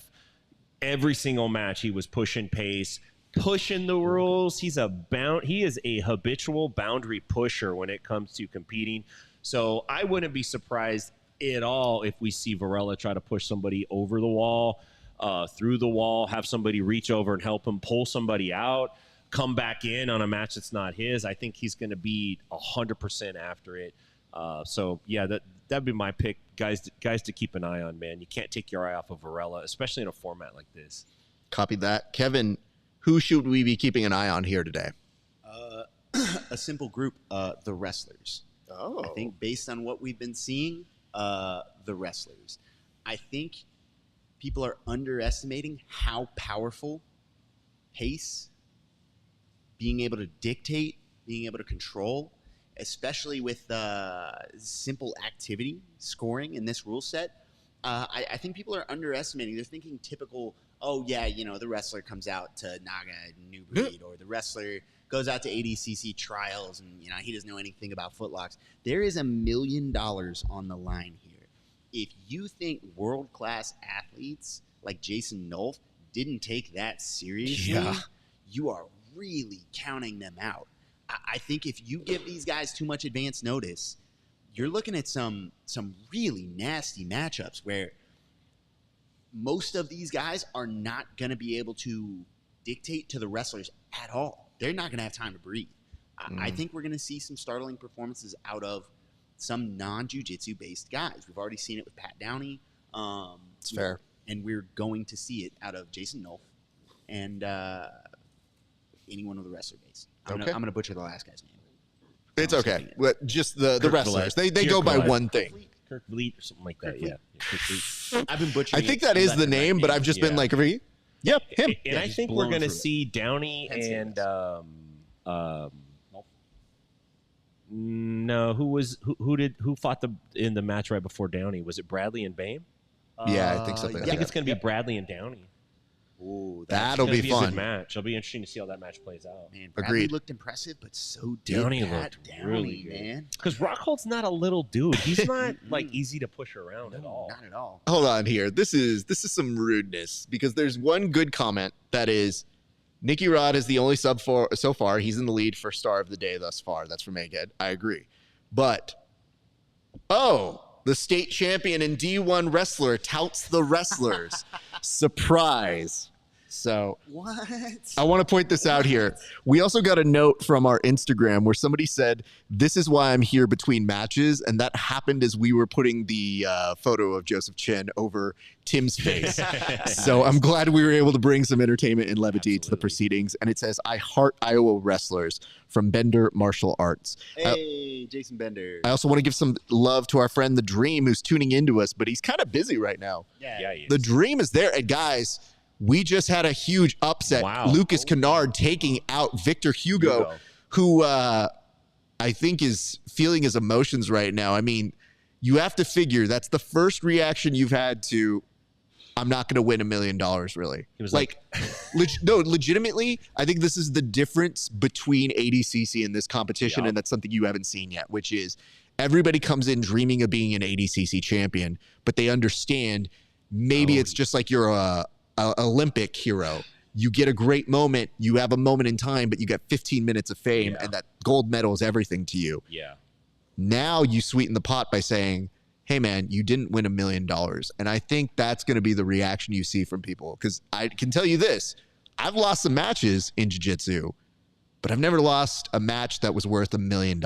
Every single match he was pushing pace, pushing the rules. He is a habitual boundary pusher when it comes to competing. So I wouldn't be surprised at all if we see Varela try to push somebody over the wall, through the wall, have somebody reach over and help him pull somebody out, come back in on a match that's not his. I think he's going to be 100% after it. So yeah, that'd be my pick, guys to keep an eye on, man. You can't take your eye off of Varela, especially in a format like this. Copy that. Kevin, who should we be keeping an eye on here today? A simple group, the wrestlers. Oh. I think based on what we've been seeing, the wrestlers. I think people are underestimating how powerful pace, being able to dictate, being able to control, especially with simple activity scoring in this rule set. I think people are underestimating. They're thinking typical, the wrestler comes out to Naga New Breed, or the wrestler goes out to ADCC trials and, he doesn't know anything about footlocks. There is $1 million on the line here. If you think world-class athletes like Jason Nolf didn't take that seriously, you are really counting them out. I think if you give these guys too much advance notice, you're looking at some really nasty matchups where most of these guys are not going to be able to dictate to the wrestlers at all. They're not going to have time to breathe. I think we're going to see some startling performances out of some non-jiu-jitsu based guys. We've already seen it with Pat Downey. It's fair. And we're going to see it out of Jason Nolf and anyone with a wrestler base. I'm going to butcher the last guy's name. It's okay. Just the wrestlers. They go by one thing. Kirk Vliet or something like that, yeah. I've been butchering I think that is the name, but I've just been like, yep, him. And I think we're going to see Downey and no, who fought in the match right before Downey? Was it Bradley and Bame? Yeah, I think so. I think it's going to be Bradley and Downey. Ooh, that'll be fun. A good match. It'll be interesting to see how that match plays out. Man, Bradley looked impressive, but so did Downey looked really good, man. Because Rockhold's not a little dude. He's not easy to push around at all. Not at all. Hold on here. This is some rudeness because there's one good comment that is Nicky Rod is the only sub so far. He's in the lead for star of the day thus far. That's from Egghead. I agree. But the state champion and D1 wrestler touts the wrestlers. Surprise. So what? I want to point this out here. We also got a note from our Instagram where somebody said, "This is why I'm here between matches." And that happened as we were putting the photo of Joseph Chin over Tim's face. So I'm glad we were able to bring some entertainment and levity to the proceedings. And it says, "I heart Iowa wrestlers," from Bender Martial Arts. Hey, Jason Bender. I also want to give some love to our friend The Dream, who's tuning into us, but he's kind of busy right now. Yeah, he is. The Dream is there. And guys, we just had a huge upset. Wow. Lucas Kennard taking out Victor Hugo. Who I think is feeling his emotions right now. I mean, you have to figure that's the first reaction you've had to, I'm not going to win $1 million, really. He was legitimately, I think this is the difference between ADCC and this competition, and that's something you haven't seen yet, which is everybody comes in dreaming of being an ADCC champion, but they understand maybe it's just like you're a Olympic hero. You get a great moment, you have a moment in time, but you get 15 minutes of fame, and that gold medal is everything to you. Yeah. Now you sweeten the pot by saying, hey man, you didn't win $1 million. And I think that's going to be the reaction you see from people. Because I can tell you this, I've lost some matches in jiu-jitsu, but I've never lost a match that was worth $1 million.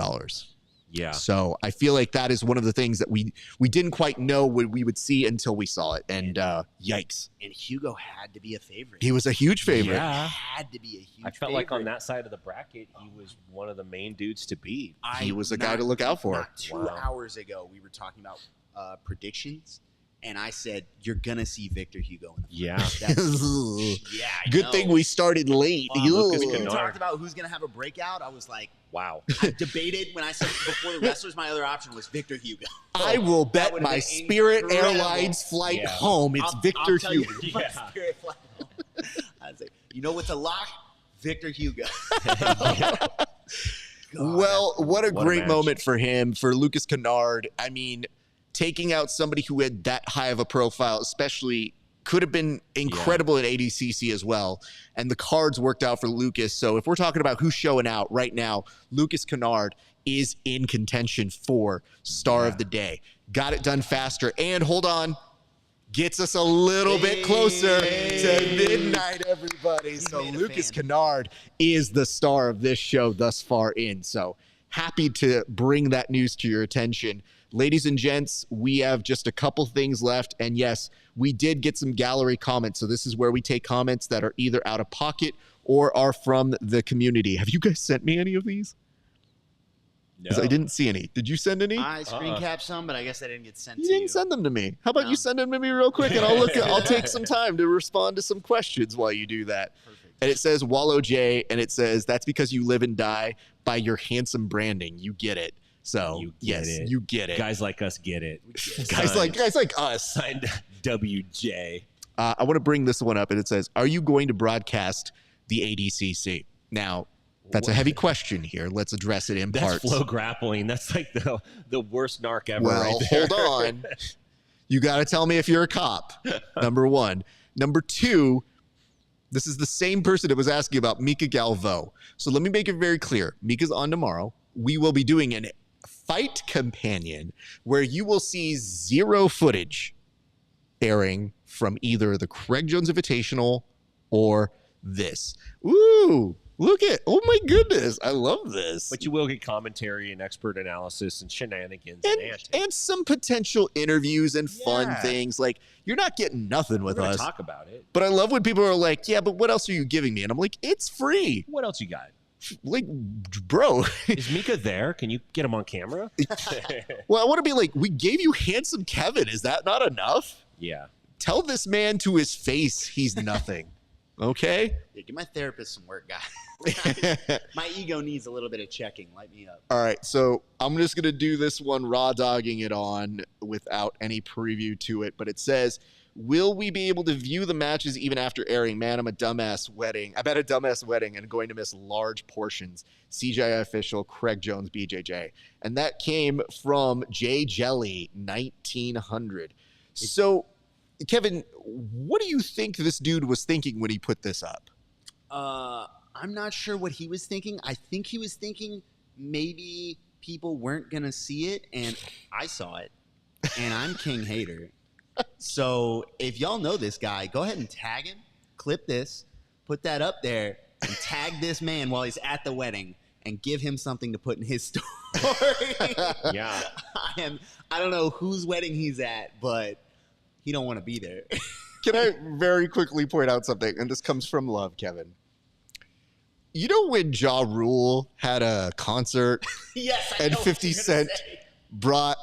Yeah. So I feel like that is one of the things that we didn't quite know what we would see until we saw it. And yikes. And Hugo had to be a favorite. He was a huge favorite. Yeah. Had to be a huge I felt favorite. like on that side of the bracket, he was one of the main dudes to beat. He was a guy to look out for. Not 2 hours ago, we were talking about predictions, and I said, you're going to see Victor Hugo in the Yeah. I Good know. thing we started late. Lucas When you Kennard. talked about who's going to have a breakout, I was like, Wow. I debated when I said before the wrestlers, my other option was Victor Hugo. I will bet would've my been Spirit incredible. Airlines flight Yeah. home. It's Victor I'll tell Hugo. You, my Yeah. Spirit flight home. I was like, you know what's a lock? Victor Hugo. Well, what a What a great match. moment for him, for Lucas Kennard. I mean, taking out somebody who had that high of a profile, especially, could have been incredible at ADCC as well. And the cards worked out for Lucas. So if we're talking about who's showing out right now, Lucas Kennard is in contention for Star of the Day. Got it done faster. And hold on, gets us a little bit closer to midnight, everybody. So made a Lucas fan. Kennard is the star of this show thus far in. So happy to bring that news to your attention. Ladies and gents, we have just a couple things left. And yes, we did get some gallery comments. So this is where we take comments that are either out of pocket or are from the community. Have you guys sent me any of these? 'Cause I didn't see any. Did you send any? I screen capped some, but I guess I didn't get sent You to you. didn't send them to me. How about No. you send them to me real quick, and I'll look. I'll take some time to respond to some questions while you do that. Perfect. And it says Wallow J, and it says that's because you live and die by your handsome branding. You get it. So You get yes, it. you get it. Guys like us get it. guys like us. Signed WJ. I want to bring this one up, and it says, "Are you going to broadcast the ADCC?" Now, that's a heavy question here. Let's address it in That's parts. flow grappling. That's like the worst narc ever. Well, right there. hold on. You got to tell me if you're a cop. Number one. Number two, this is the same person that was asking about Mika Galvo. So let me make it very clear. Mika's on tomorrow. We will be doing an fight companion where you will see zero footage airing from either the Craig Jones Invitational or this. Ooh, look at, oh my goodness. I love this. But you will get commentary and expert analysis and shenanigans and antics. And some potential interviews and fun Yeah. things. Like, you're not getting nothing We're with gonna us. talk about it. But I love when people are like, yeah, but what else are you giving me? And I'm like, it's free. What else you got? Like, bro. Is Mika there? Can you get him on camera? Well, I want to be like, we gave you handsome Kevin. Is that not enough? Yeah. Tell this man to his face he's nothing. Okay? Yeah, give my therapist some work, guy. My ego needs a little bit of checking. Light me up. All right, so I'm just going to do this one raw dogging it on without any preview to it, but it says, will we be able to view the matches even after airing? Man, I'm a dumbass wedding. I'm at a dumbass wedding and going to miss large portions. CGI official Craig Jones, BJJ. And that came from J Jelly 1900. So, Kevin, what do you think this dude was thinking when he put this up? I'm not sure what he was thinking. I think he was thinking maybe people weren't going to see it, and I saw it, and I'm King Hater. So if y'all know this guy, go ahead and tag him, clip this, put that up there, and tag this man while he's at the wedding and give him something to put in his story. Yeah. I don't know whose wedding he's at, but he don't want to be there. Can I very quickly point out something? And this comes from love, Kevin. You know when Ja Rule had a concert Yes, I and know what 50 you're gonna Cent say. bought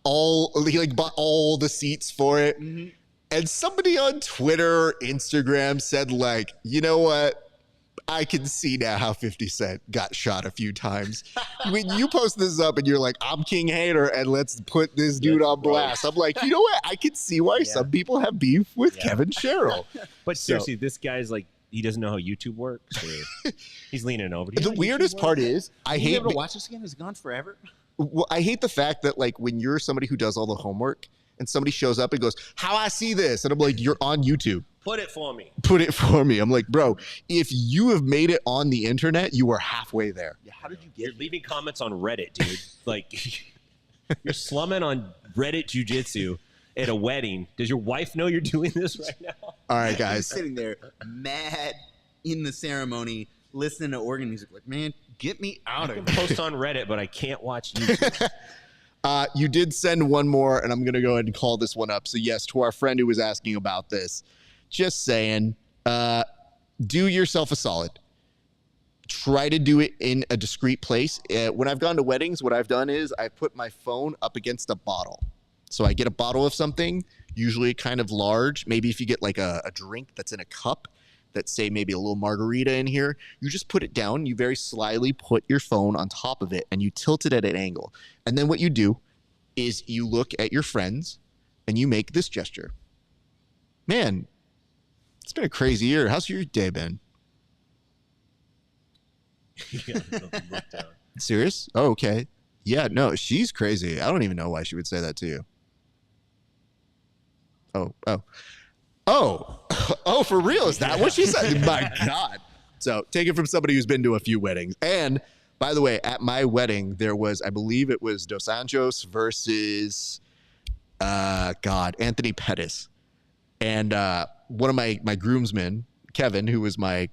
all the seats for it? Mhm. And somebody on Twitter or Instagram said, like, you know what? I can see now how 50 Cent got shot a few times. When you post this up and you're like, I'm King Hater and let's put this dude on blast. I'm like, you know what? I can see why some people have beef with Kevin Sherrill. But So- seriously, this guy's like, he doesn't know how YouTube works. Or he's leaning over. Do you The know how weirdest YouTube part works? is I You hate able to watch this again? Is it gone forever? well, I hate the fact that like when you're somebody who does all the homework and somebody shows up and goes, how I see this? And I'm like, you're on YouTube. Put it for me. Put it for me. I'm like, bro, if you have made it on the internet, you are halfway there. Yeah, how did you You're get leaving comments on Reddit, dude. Like, you're slumming on Reddit jujitsu at a wedding. Does your wife know you're doing this right now? All right, He's guys. sitting there mad in the ceremony, listening to organ music. Like, man, get me out I of can here. post on Reddit, but I can't watch YouTube. You did send one more, and I'm going to go ahead and call this one up. So, yes, to our friend who was asking about this, just saying, do yourself a solid. Try to do it in a discreet place. When I've gone to weddings, what I've done is I put my phone up against a bottle. So I get a bottle of something, usually kind of large. Maybe if you get like a drink that's in a cup, that's say maybe a little margarita in here, you just put it down. You very slyly put your phone on top of it and you tilt it at an angle. And then what you do is you look at your friends and you make this gesture. Man, it's been a crazy year. How's your day been? Yeah, look down. Serious? Oh, okay. Yeah, no, she's crazy. I don't even know why she would say that to you. Oh, for real? Is that what she said? My God. So take it from somebody who's been to a few weddings. And by the way, at my wedding, there was, I believe it was Dos Anjos versus, Anthony Pettis. And one of my groomsmen, Kevin, who was my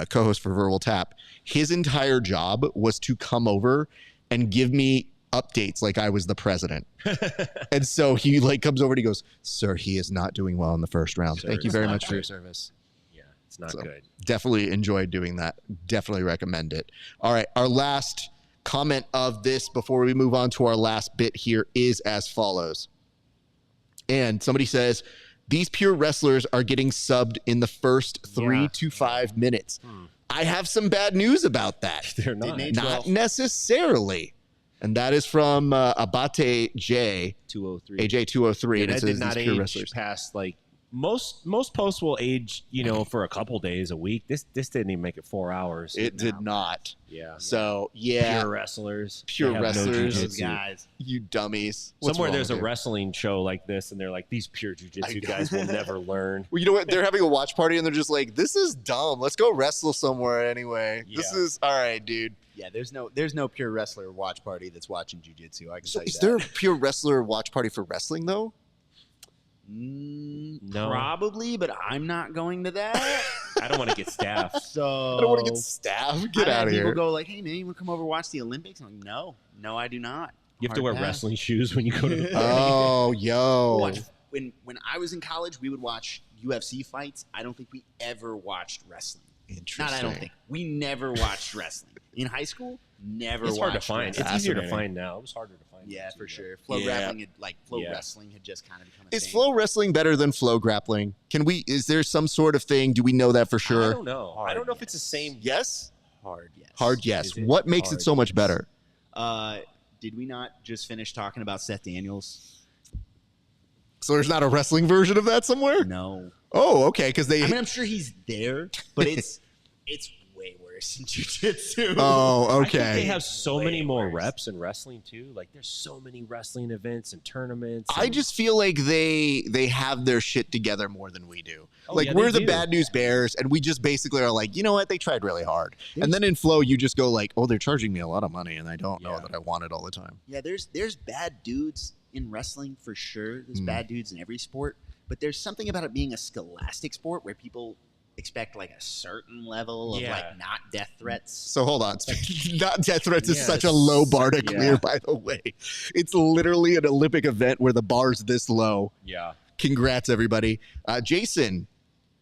co-host for Verbal Tap, his entire job was to come over and give me updates like I was the president. And so he like comes over and he goes, "Sir, he is not doing well in the first round. Sir, Thank you it's very not much for your good." service." Yeah, it's not So, good. definitely enjoyed doing that. Definitely recommend it. All right, our last comment of this before we move on to our last bit here is as follows. And somebody says, these pure wrestlers are getting subbed in the first 3 to 5 minutes. I have some bad news about that. They're not. Not necessarily. And that is from Abate J, 203. AJ203. Yeah, And it that says did not these pure age wrestlers. past like most posts will age, for a couple days a week. This didn't even make it 4 hours. It did not. Yeah. So, yeah. Pure wrestlers. Pure They have no wrestlers. Those jujitsu. guys. You dummies. What's Somewhere wrong there's a with you? wrestling show like this, and they're like, these pure jujitsu guys will never learn. Well, you know what? They're having a watch party and they're just like, this is dumb. Let's go wrestle somewhere anyway. This Yeah. is all right, dude. Yeah, there's no pure wrestler watch party that's watching jujitsu. I can So tell you is that. there a pure wrestler watch party for wrestling though? No. Probably, but I'm not going to that. I don't want to get staffed. So I don't want to get stabbed. Get I've had out of people here. go like, "Hey man, you want to come over and watch the Olympics?" I'm like, "No, I do not." You have to Hard wear pass. wrestling shoes when you go to the Oh, yo. Watch, when I was in college, we would watch UFC fights. I don't think we ever watched wrestling. Interesting. Not I don't think. We never watched wrestling. In high school, never It's hard to watched find. wrestling. It's easier to Fascinating. find now. It was harder to find. Yeah, then, for too, sure. Flow Yeah. grappling Yeah. wrestling had just kind of become a Is thing. flow wrestling better than flow grappling? Is there some sort of thing? Do we know that for but I sure? don't know. I don't know if it's the same. Yes? Hard, yes. Hard, yes. Is it? What makes it Hard, so much yes. better? Did we not just finish talking about Seth Daniels? So there's not a wrestling version of that somewhere? No. Oh, okay. Because they. I mean, I'm sure he's there, but it's way worse in jiu-jitsu. Oh, I think they okay. have so Way many more worse. reps in wrestling too. Like there's so many wrestling events and tournaments. I and- just feel like they have their shit together more than we do. Oh, Like yeah, we're they the do. bad news bears, and we just basically are like, you know what? They tried really hard. And then in flow, you just go like, oh, they're charging me a lot of money, and I don't know Yeah. that I want it all the time. Yeah, there's bad dudes in wrestling for sure. There's bad dudes in every sport, but there's something about it being a scholastic sport where people expect like a certain level of Yeah. like not death threats. So hold on. Not death threats is Yeah, such a low bar to yeah. clear, by the way. It's literally an Olympic event where the bar's this low. Yeah. Congrats, everybody. Jason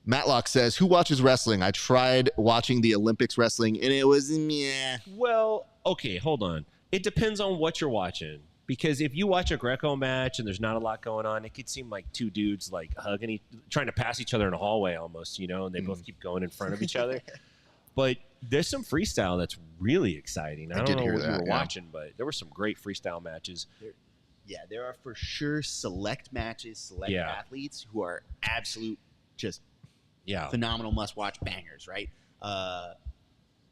Matlock says, who watches wrestling? I tried watching the Olympics wrestling, and it was meh. Well, okay, hold on. It depends on what you're watching. Because if you watch a Greco match and there's not a lot going on, it could seem like two dudes like hugging, trying to pass each other in a hallway almost, and they both keep going in front of each other. But there's some freestyle that's really exciting. I did don't know hear what you that, were yeah. watching, but there were some great freestyle matches. Yeah, there are for sure select matches, select Yeah. athletes who are absolute just Yeah. phenomenal must-watch bangers, right?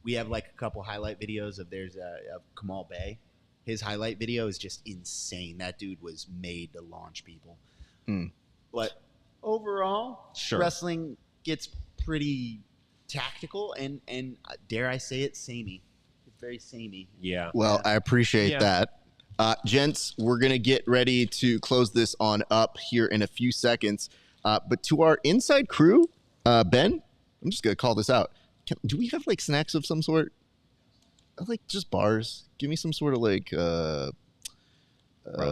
We have like a couple highlight videos of of Kamal Bay. His highlight video is just insane. That dude was made to launch people. Hmm. But overall, Sure. wrestling gets pretty tactical and dare I say it, samey. It's very samey. Yeah. Well, I appreciate Yeah. that. Gents, we're going to get ready to close this on up here in a few seconds. But to our inside crew, Ben, I'm just going to call this out. Do we have like snacks of some sort? I like just bars. Give me some sort of like. Bro,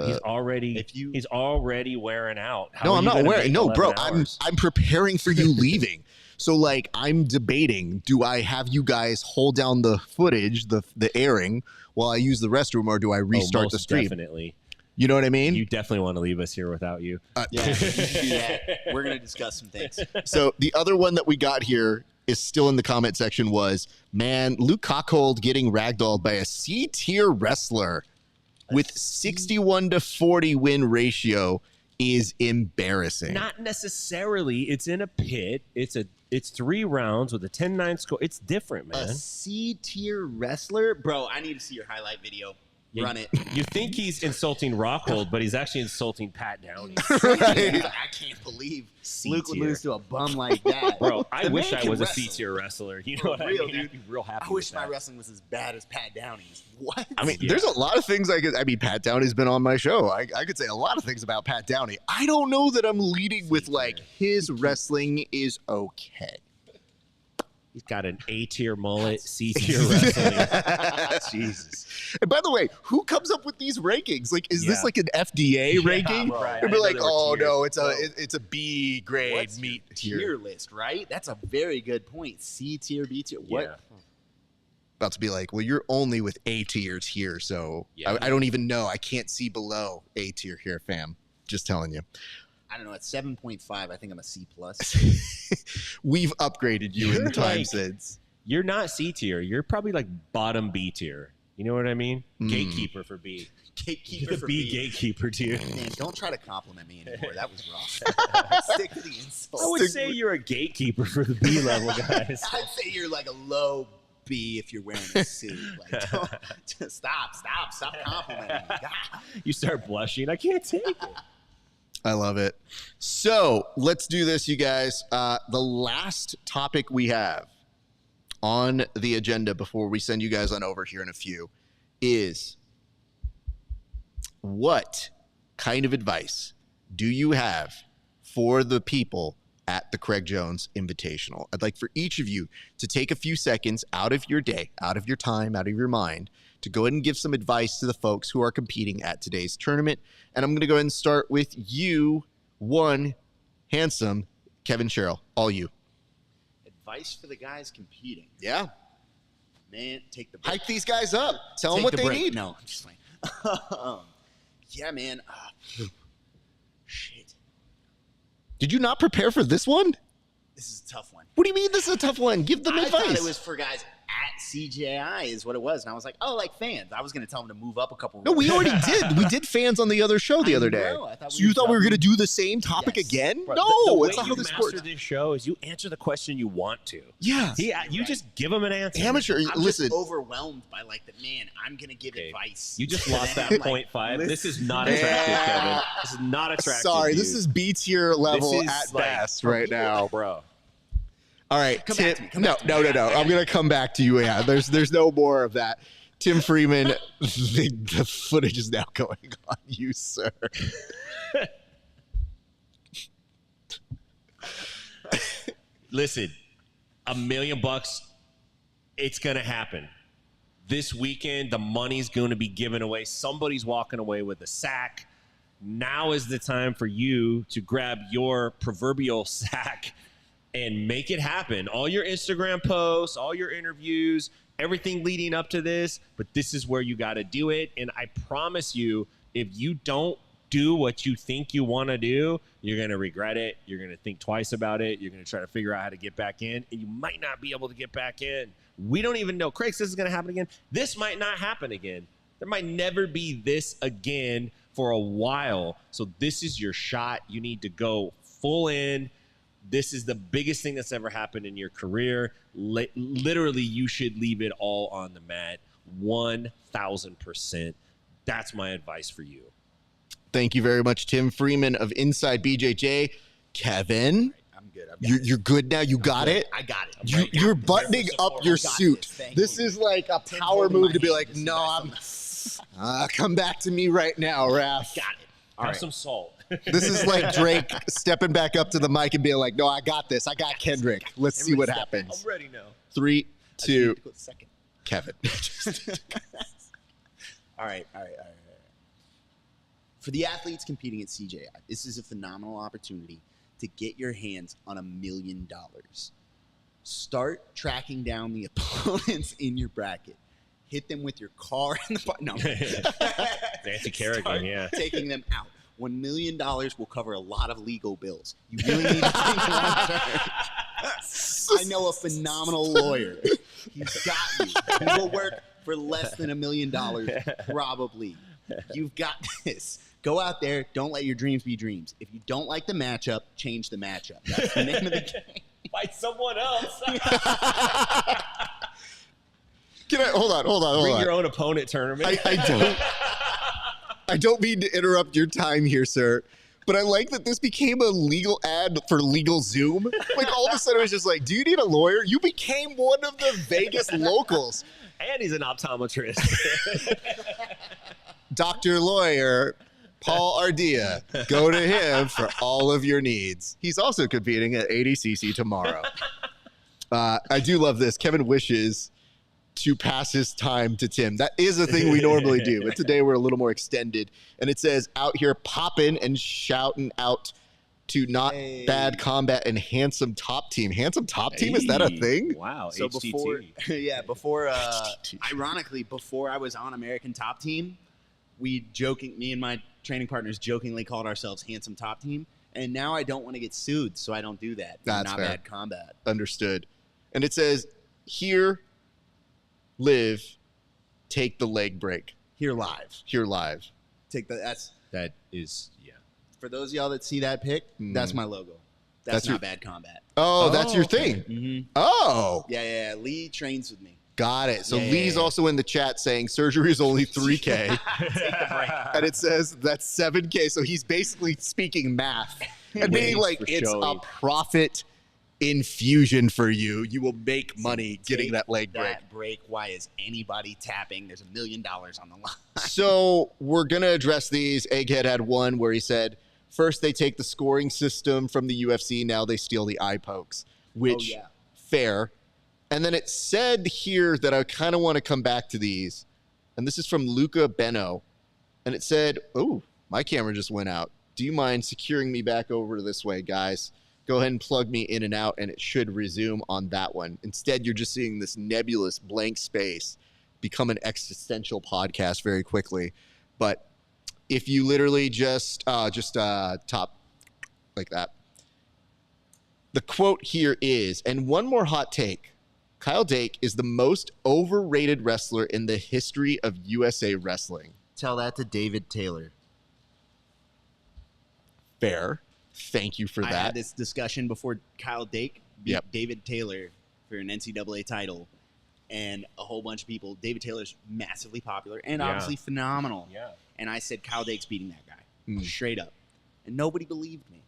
he's already wearing out. How No, are I'm you not gonna wearing. make No, 11 bro, hours? I'm preparing for you leaving. So like I'm debating: do I have you guys hold down the footage, the airing, while I use the restroom, or do I restart the most stream? Definitely. You know what I mean? You definitely want to leave us here without you. Yeah, you can do that. We're gonna discuss some things. So the other one that we got here is still in the comment section was, man, Luke Cockhold getting ragdolled by a C tier wrestler with 61-40 win ratio is embarrassing. Not necessarily. It's in a pit. It's 3 rounds with a 10-9 score. It's different, man. A C tier wrestler, bro. I need to see your highlight video. Run it. You think he's insulting Rockhold, but he's actually insulting Pat Downey. Right. I can't believe C Luke would tier. lose to a bum like that. Bro, I The wish man I can was a wrestle. C-tier wrestler. You know For what real, I mean? I'd dude. be real happy I wish with my that. wrestling was as bad as Pat Downey's. What? I mean, Yeah. there's a lot of things Pat Downey's been on my show. I could say a lot of things about Pat Downey. I don't know that I'm leading with like his wrestling is okay. He's got an A-tier mullet, C-tier wrestling. Jesus. And by the way, who comes up with these rankings? Like, is this Yeah. like an FDA ranking? bro. I It'd be didn't like, know there were oh tiers. no, it's Bro. it's a B grade What's meat your tier. tier list, right? That's a very good point. C tier, B tier. What? Yeah. About to be like, well, you're only with A tiers here, so Yeah. I don't even know. I can't see below A tier here, fam. Just telling you. I don't know. At 7.5, I think I'm a C plus. We've upgraded you in the You're time like- since. You're not C-tier. You're probably like bottom B-tier. You know what I mean? Mm. Gatekeeper for B. Gatekeeper You're the for B me. gatekeeper tier. Man, don't try to compliment me anymore. That was rough. Stick to the insult. I would say you're a gatekeeper for the B level guys. I'd say you're like a low B if you're wearing a suit. Like, don't, just stop complimenting me. God. You start blushing. I can't take it. I love it. So let's do this, you guys. The last topic we have on the agenda before we send you guys on over here in a few is, what kind of advice do you have for the people at the Craig Jones Invitational? I'd like for each of you to take a few seconds out of your day, out of your time, out of your mind, to go ahead and give some advice to the folks who are competing at today's tournament. And I'm going to go ahead and start with you, one handsome Kevin Sherrill. All you. Advice for the guys competing. Yeah. Man, take the break. Hype these guys up. Tell them Take what the they break. need. No, I'm just playing. Yeah, man. Shit. Did you not prepare for this one? This is a tough one. What do you mean this is a tough one? Give them I advice. thought it was for guys at CJI is what it was. And I was like, oh, like fans. I was going to tell them to move up a couple. No, we already did. We did fans on the other show the I other day. know. I thought So we you were thought we were jumping- going to do the same topic Yes. again? Bro, No, the way it's not you how this master works. this show is you answer the question you want to. Yeah. You just give them an answer. Amateur, I'm listen. just overwhelmed by like the man. I'm going to give Okay. advice. You just to lost them, that like, 0.5. listen- This is not Yeah. attractive, Kevin. This is not attractive. Sorry, dude. this is B tier level This is at like- best for right people- now. bro. All right, Come Tim. back to me, come No, back to me. no. I'm going to come back to you. Yeah, there's no more of that. Tim Freeman, the footage is now going on you, sir. Listen, $1 million, it's going to happen. This weekend, the money's going to be given away. Somebody's walking away with a sack. Now is the time for you to grab your proverbial sack and make it happen. All your Instagram posts, all your interviews, everything leading up to this, but this is where you got to do it. And I promise you, if you don't do what you think you want to do, you're going to regret it. You're going to think twice about it. You're going to try to figure out how to get back in, and you might not be able to get back in. We don't even know. Craig says it's going to happen again. This might not happen again. There might never be this again for a while. So this is your shot. You need to go full in. This is the biggest thing that's ever happened in your career. Literally, you should leave it all on the mat. 1,000%. That's my advice for you. Thank you very much, Tim Freeman of Inside BJJ. Kevin, I'm good. you're good now. You got it. I got it. You're buttoning up your I got suit. this. Thank This you. is like a Tim's power holding move my to be hand. like, This is no, nice. come back to me right now, Raph. Got it. All Have right. some salt. This is like Drake stepping back up to the mic and being like, "No, I got this. I got Kendrick. Let's see what happens." I'm ready now. 3, 2, Second. Kevin. All right. For the athletes competing at CJI, this is a phenomenal opportunity to get your hands on $1 million. Start tracking down the opponents in your bracket. Hit them with your car in the no. Nancy Kerrigan, yeah. Taking them out. $1 million will cover a lot of legal bills. You really need to think long term. I know a phenomenal lawyer. He's got you. He will work for less than $1 million, probably. You've got this. Go out there. Don't let your dreams be dreams. If you don't like the matchup, change the matchup. That's the name of the game. Fight someone else. Can I hold on? Bring your own opponent tournament. I don't mean to interrupt your time here, sir, but I like that this became a legal ad for Legal Zoom. Like all of a sudden, it was just like, do you need a lawyer? You became one of the Vegas locals. And he's an optometrist. Dr. Lawyer Paul Ardea. Go to him for all of your needs. He's also competing at ADCC tomorrow. I do love this. Kevin wishes to pass his time to Tim. That is a thing we normally do, but today we're a little more extended. And it says, out here popping and shouting out to Not Bad Combat and Handsome Top Team. Handsome Top Team, is that a thing? Wow, So HTT. before, ironically, before I was on American Top Team, me and my training partners jokingly called ourselves Handsome Top Team. And now I don't want to get sued, so I don't do that. That's Not fair. Bad Combat. Understood. And it says, here, live, take the leg break. Here live. Here live. That is, yeah. For those of y'all that see that pic, that's my logo. That's your- Not Bad Combat. Oh, that's your okay. thing. Mm-hmm. Oh, Yeah. Lee trains with me. got it. So Yeah. Lee's also in the chat saying surgery is only 3K. And it says that's 7K. So he's basically speaking math and being like, for it's showing. a profit infusion for you. You will make money getting Take that leg break. That break. Why is anybody tapping? There's $1 million on the line. So we're going to address these. Egghead had one where he said, first they take the scoring system from the UFC. Now they steal the eye pokes, which fair. And then it said here that I kind of want to come back to these. And this is from Luca Beno. And it said, oh, my camera just went out. Do you mind securing me back over this way, guys? Go ahead and plug me in and out, and it should resume on that one. Instead, you're just seeing this nebulous blank space become an existential podcast very quickly. But if you literally just top like that. The quote here is, and one more hot take, Kyle Dake is the most overrated wrestler in the history of USA Wrestling. Tell that to David Taylor. Fair. Thank you for I that. had this discussion before Kyle Dake beat Yep. David Taylor for an NCAA title, and a whole bunch of people. David Taylor's massively popular and Yeah. obviously phenomenal. Yeah. And I said Kyle Dake's beating that guy straight up, and nobody believed me.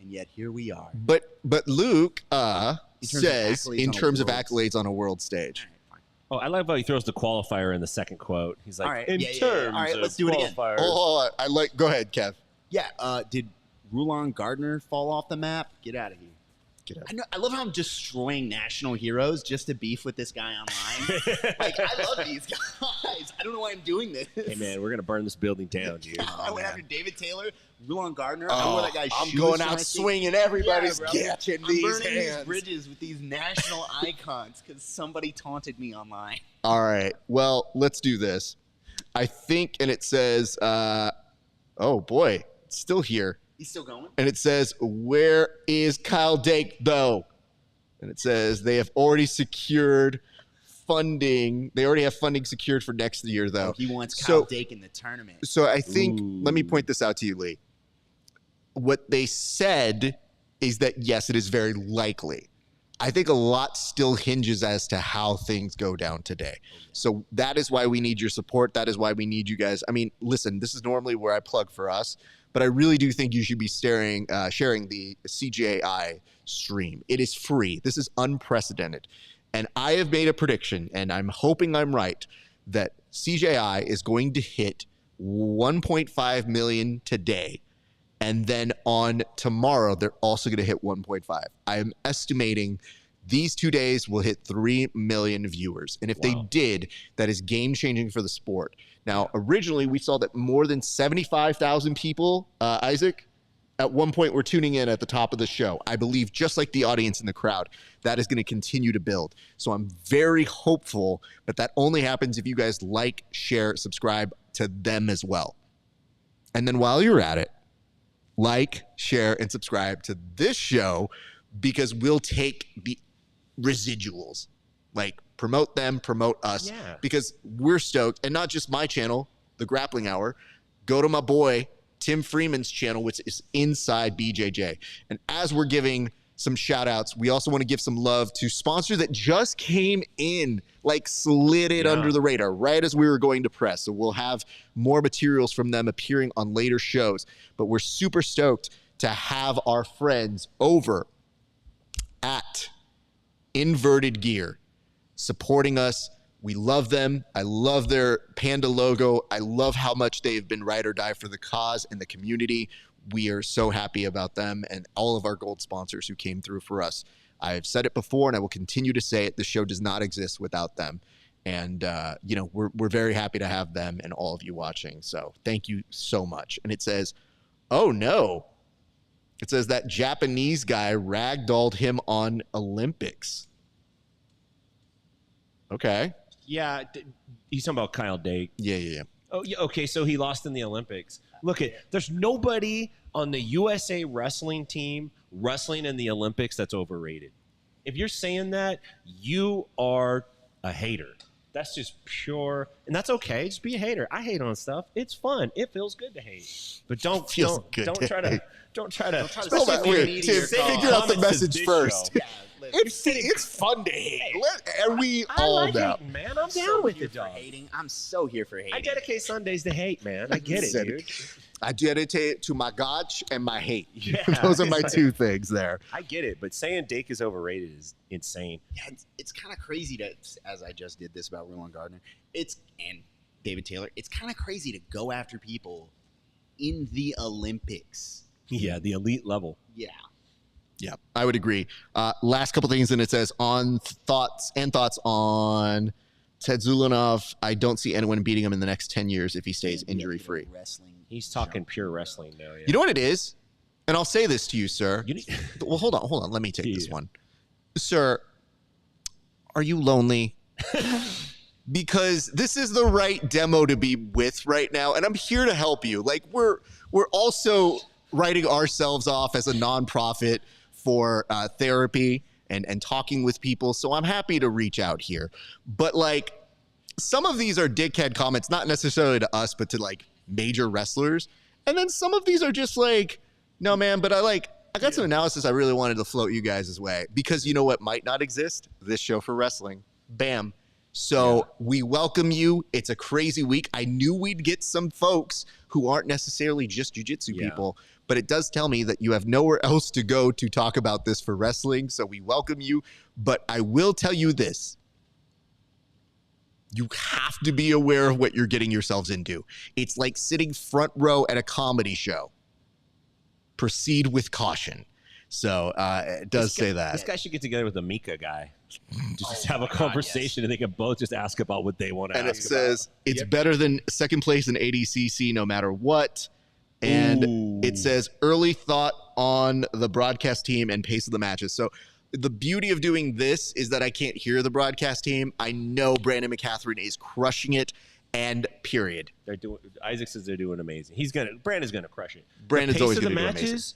And yet here we are. But Luke terms of says accolades in on a terms of world accolades on a world stage. All right, fine. Oh, I like how he throws the qualifier in the second quote. He's like, All right. in Yeah. terms All right, of let's do it again. qualifiers. Oh, I like. Go ahead, Kev. Yeah. Did Rulon Gardner fall off the map? Get out of here. Get out. I love how I'm destroying national heroes just to beef with this guy online. Like, I love these guys. I don't know why I'm doing this. Hey, man, we're going to burn this building down, dude. I went after David Taylor, Rulon Gardner. I wore that guy's I'm shoes going for my out thing. swinging. Everybody's bro. catching I'm these burning these hands. bridges with these national icons because somebody taunted me online. All right. Well, let's do this. I think, and it says, oh boy, it's still here. He's still going? And it says, where is Kyle Dake, though? And it says they have already secured funding. They already have funding secured for next year, though. He wants Kyle So- Dake in the tournament. So I think, Ooh. let me point this out to you, Lee. What they said is that, yes, it is very likely. I think a lot still hinges as to how things go down today. So that is why we need your support. That is why we need you guys. I mean, listen, this is normally where I plug for us, but I really do think you should be sharing the CJI stream. It is free. This is unprecedented. And I have made a prediction, and I'm hoping I'm right, that CJI is going to hit 1.5 million today. And then on tomorrow, they're also going to hit 1.5. I am estimating these 2 days will hit 3 million viewers. And if they did, that is game-changing for the sport. Now, originally, we saw that more than 75,000 people, Isaac, at one point were tuning in at the top of the show. I believe, just like the audience in the crowd, that is going to continue to build. So I'm very hopeful that that only happens if you guys like, share, subscribe to them as well. And then while you're at it, like, share, and subscribe to this show, because we'll take the residuals. Like, promote them, promote us, because we're stoked. And not just my channel, the Grappling Hour. Go to my boy Tim Freeman's channel, which is Inside BJJ. And as we're giving some shout outs, we also want to give some love to sponsor that just came in, like slid it under the radar right as we were going to press. So we'll have more materials from them appearing on later shows. But we're super stoked to have our friends over at Inverted Gear supporting us. We love them. I love their Panda logo. I love how much they've been ride or die for the cause and the community. We are so happy about them and all of our gold sponsors who came through for us. I've said it before and I will continue to say it. The show does not exist without them. And, you know, we're very happy to have them and all of you watching. So thank you so much. And it says, oh no, it says that Japanese guy ragdolled him on Olympics. Okay. Yeah, he's talking about Kyle Dake. Yeah. Oh, yeah. Okay, so he lost in the Olympics. Look, there's nobody on the USA wrestling team wrestling in the Olympics that's overrated. If you're saying that, you are a hater. That's just pure, and that's okay. Just be a hater. I hate on stuff. It's fun. It feels good to hate, but don't try to. Hold on, wait, Tim, figure out the message first. Yeah, it's fun to hate. And we all like know. hating, man. I'm down with it, dog. Hating. I'm so here for hating. I dedicate Sundays to hate, man. I get it, dude. I dedicate to my gotch and my hate. Yeah, those are my two things there. I get it, but saying Dake is overrated is insane. Yeah, it's kind of crazy to, as I just did this about Roland Gardner, and David Taylor. It's kind of crazy to go after people in the Olympics. Yeah, the elite level. Yeah. Yeah, I would agree. Last couple things, and it says thoughts on Ted Zulanov. I don't see anyone beating him in the next 10 years if he stays injury free. He's talking pure wrestling now. Yeah. You know what it is? And I'll say this to you, sir. Well, hold on. Let me take this one. Sir, are you lonely? Because this is the right demo to be with right now, and I'm here to help you. Like, we're also writing ourselves off as a nonprofit for therapy and talking with people, so I'm happy to reach out here. But, like, some of these are dickhead comments, not necessarily to us, but to, like, major wrestlers. And then some of these are just like, no, man, but I got some analysis I really wanted to float you guys' way. Because you know what might not exist? This show for wrestling. Bam. So we welcome you. It's a crazy week. I knew we'd get some folks who aren't necessarily just jiu-jitsu people, but it does tell me that you have nowhere else to go to talk about this for wrestling. So we welcome you. But I will tell you this. You have to be aware of what you're getting yourselves into. It's like sitting front row at a comedy show. Proceed with caution. So it does say that. This guy should get together with the Mika guy. Just have a conversation and they can both just ask about what they want to ask about. And it says it's better than second place in ADCC no matter what. And it says early thought on the broadcast team and pace of the matches. So the beauty of doing this is that I can't hear the broadcast team. I know Brandon McCatherine is crushing it, and period. They're doing. Isaac says they're doing amazing. Brandon's gonna crush it. Brandon's always going to do amazing. Matches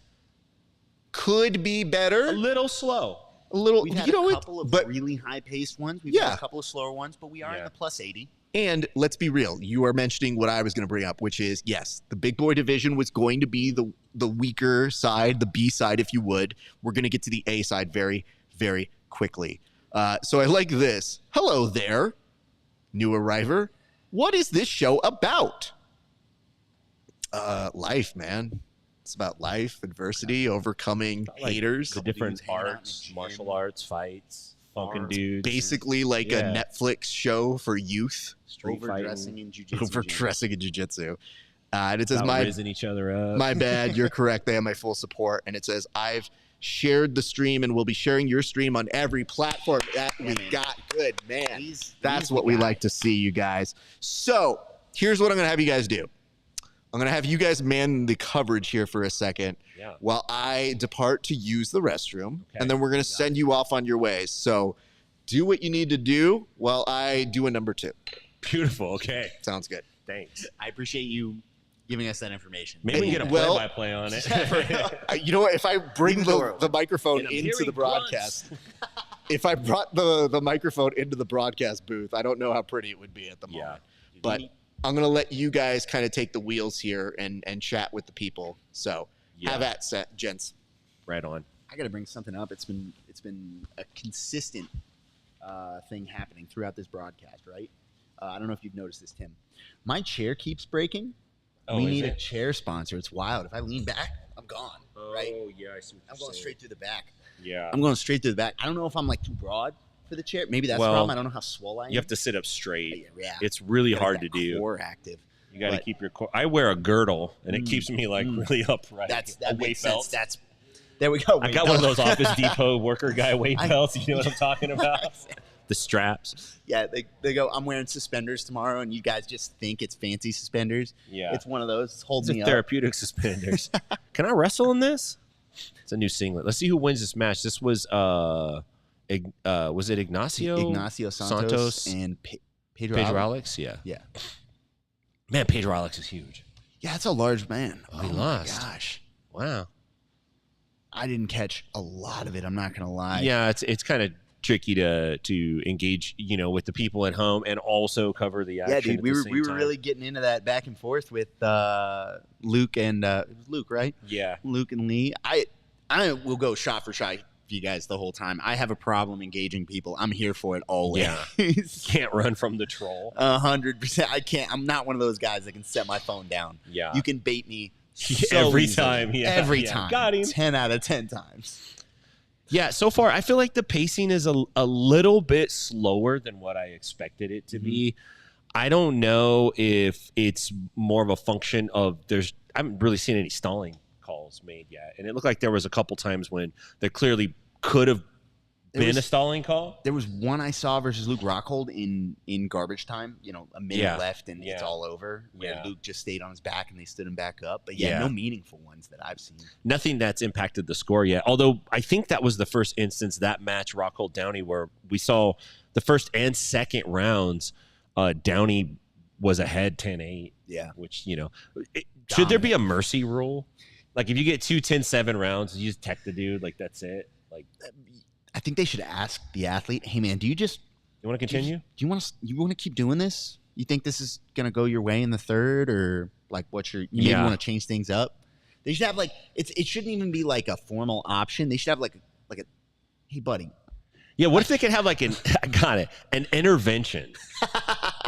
could be better. A little slow. A little. We've had a couple of really high-paced ones. We've had a couple of slower ones, but we are in the plus 80. And let's be real. You are mentioning what I was going to bring up, which is, yes, the big boy division was going to be the weaker side, the B side, if you would. We're going to get to the A side very, very quickly. So I like this. Hello there, new arriver. What is this show about? Life, man. It's about life, adversity, overcoming haters. The different arts, martial arts, fights, funkin' dudes. Basically like a Netflix show for youth. Street overdressing fighting. in jiu-jitsu. Overdressing in jiu-jitsu. And it says, raising each other up. my bad, you're correct. They have my full support. And it says, I've shared the stream and will be sharing your stream on every platform that we got. Good, man. That's what we like to see, you guys. So here's what I'm going to have you guys do. I'm going to have you guys man the coverage here for a second while I depart to use the restroom. Okay. And then we're going to send you off on your ways. So do what you need to do while I do a number 2. Beautiful. Okay. Sounds good. Thanks. I appreciate you giving us that information. Maybe we can get a play-by-play on it. You know what? If I bring the microphone into the broadcast, if I brought the microphone into the broadcast booth, I don't know how pretty it would be at the moment. But I'm going to let you guys kind of take the wheels here and chat with the people. So have at set, gents. Right on. I got to bring something up. It's been a consistent thing happening throughout this broadcast, right? I don't know if you've noticed this, Tim. My chair keeps breaking. We need a chair sponsor. It's wild. If I lean back, I'm gone. Right? Oh, yeah, I see what I'm going straight through the back. Yeah. I'm going straight through the back. I don't know if I'm like too broad for the chair. Maybe that's the problem. I don't know how swole I am. You have to sit up straight. Yeah. It's really hard to do. Core active. You got to keep your core. I wear a girdle, and it keeps me like really upright. That makes sense. There we go. I got one of those Office Depot worker guy weight belts. You know what I'm talking about? The straps. Yeah, they go, I'm wearing suspenders tomorrow, and you guys just think it's fancy suspenders. Yeah. It's one of those. It's holding me up. Therapeutic suspenders. Can I wrestle in this? It's a new singlet. Let's see who wins this match. This was it Ignacio Santos and Pedro Alex? Yeah. Yeah. Man, Pedro Alex is huge. Yeah, that's a large man. Oh, he lost. My gosh. Wow. I didn't catch a lot of it. I'm not going to lie. Yeah, it's kind of tricky to engage, with the people at home and also cover the action. Yeah, dude, we were really getting into that back and forth with Luke and it was Luke, right? Yeah, Luke and Lee. I will go shot for shot for you guys the whole time. I have a problem engaging people. I'm here for it always. Yeah, can't run from the troll. 100%. I can't. I'm not one of those guys that can set my phone down. Yeah, you can bait me every time. Yeah, every time. Got him. 10 out of 10 times. Yeah, so far I feel like the pacing is a little bit slower than what I expected it to be. I don't know if it's more of a function of I haven't really seen any stalling calls made yet. And it looked like there was a couple times when there clearly could have been a stalling call. There was one I saw versus Luke Rockhold in garbage time, a minute left and it's all over, where Luke just stayed on his back and they stood him back up. But no meaningful ones that I've seen. Nothing that's impacted the score yet. Although I think that was the first instance, that match, Rockhold Downey, where we saw the first and second rounds, Downey was ahead 10-8. Yeah. Which, should there be a mercy rule? Like if you get 2 10-7 rounds, you just tech the dude, like that's it? Like I think they should ask the athlete, "Hey, man, you want to continue? Do you want to keep doing this? You think this is gonna go your way in the third, or like you maybe want to change things up?" They should have it shouldn't even be like a formal option. They should have like a, "Hey, buddy." Yeah, what if they could have an intervention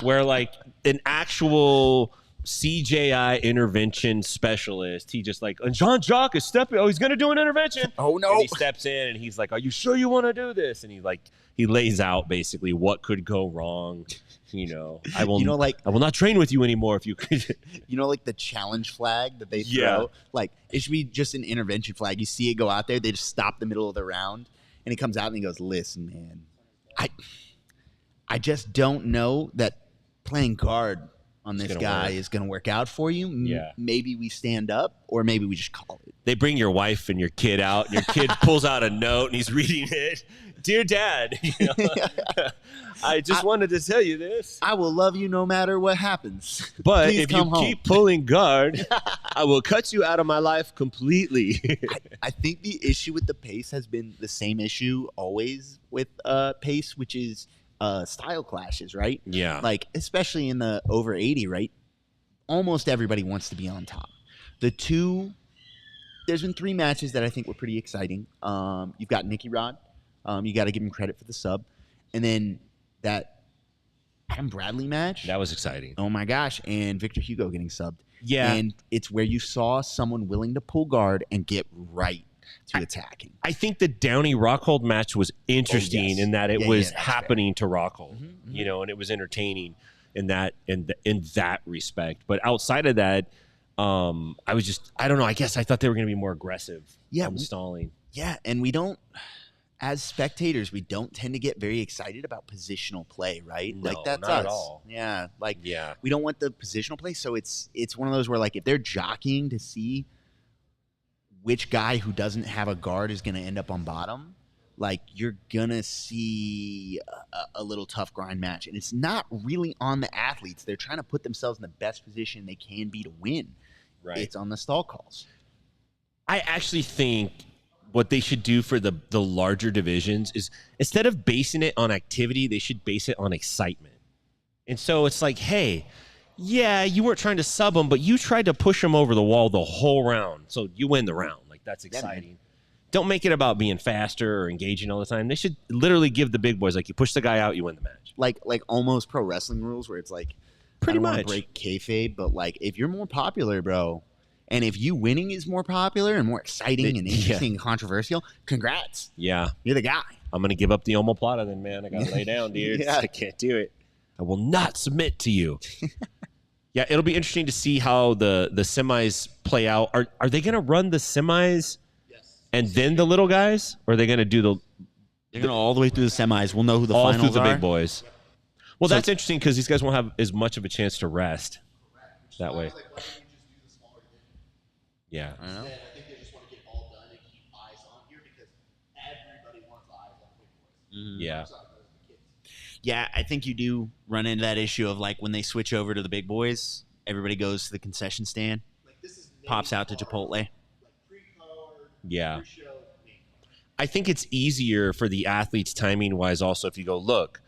where like an actual CJI intervention specialist, he just and Jean-Jacques is stepping. Oh, he's gonna do an intervention. Oh no! And he steps in and he's like, "Are you sure you want to do this?" And he lays out basically what could go wrong. I will not train with you anymore if you could. Like the challenge flag that they throw. Like it should be just an intervention flag. You see it go out there, they just stop the middle of the round, and he comes out and he goes, "Listen, man, I just don't know that playing guard on this guy is going to work out for you. Yeah. Maybe we stand up or maybe we just call it." They bring your wife and your kid out. And your kid pulls out a note and he's reading it. "Dear Dad, I just wanted to tell you this. I will love you no matter what happens. But Please if you keep pulling guard, I will cut you out of my life completely." I think the issue with the pace has been the same issue always with pace, which is style clashes, right? Yeah. Like, especially in the over 80, right? Almost everybody wants to be on top. There's been 3 matches that I think were pretty exciting. You've got Nicky Rod. You got to give him credit for the sub. And then that Adam Bradley match. That was exciting. Oh my gosh. And Victor Hugo getting subbed. Yeah. And it's where you saw someone willing to pull guard and get right to attacking. I think the Downey Rockhold match was interesting in that it was happening to Rockhold, and it was entertaining in that respect. But outside of that, I don't know. I guess I thought they were going to be more aggressive. Yeah, on stalling. Yeah, and we don't, as spectators, we don't tend to get very excited about positional play, right? No, like that's not us. at all. Yeah, like Yeah. we don't want the positional play. So it's one of those where like if they're jockeying to see which guy who doesn't have a guard is going to end up on bottom, like you're gonna see a little tough grind match, and it's not really on the athletes. They're trying to put themselves in the best position they can be to win. Right. It's on the stall calls. I actually think what they should do for the larger divisions is instead of basing it on activity, they should base it on excitement. And so it's like, hey, yeah, you weren't trying to sub them, but you tried to push them over the wall the whole round. So you win the round. Like, that's exciting. Don't make it about being faster or engaging all the time. They should literally give the big boys, like, you push the guy out, you win the match. Like almost pro wrestling rules where it's like, Pretty I don't wanna much. break kayfabe, but like if you're more popular, bro, and if you winning is more popular and more exciting and interesting and controversial, congrats. Yeah. You're the guy. I'm going to give up the omoplata then, man. I got to lay down, dude. Yeah. I can't do it. I will not submit to you. Yeah, it'll be interesting to see how the semis play out. Are they going to run the semis and then the little guys? Or are they going to do They're going all the way through the semis. We'll know who the all finals through the are. big boys? Well, that's interesting because these guys won't have as much of a chance to rest that way. Yeah. I don't know. I think they just want to get all done and keep eyes on here because everybody wants eyes on big boys. Yeah. Yeah, I think you do run into that issue of like when they switch over to the big boys, everybody goes to the concession stand, pops out to Chipotle. Yeah. I think it's easier for the athletes timing wise also if you go, look,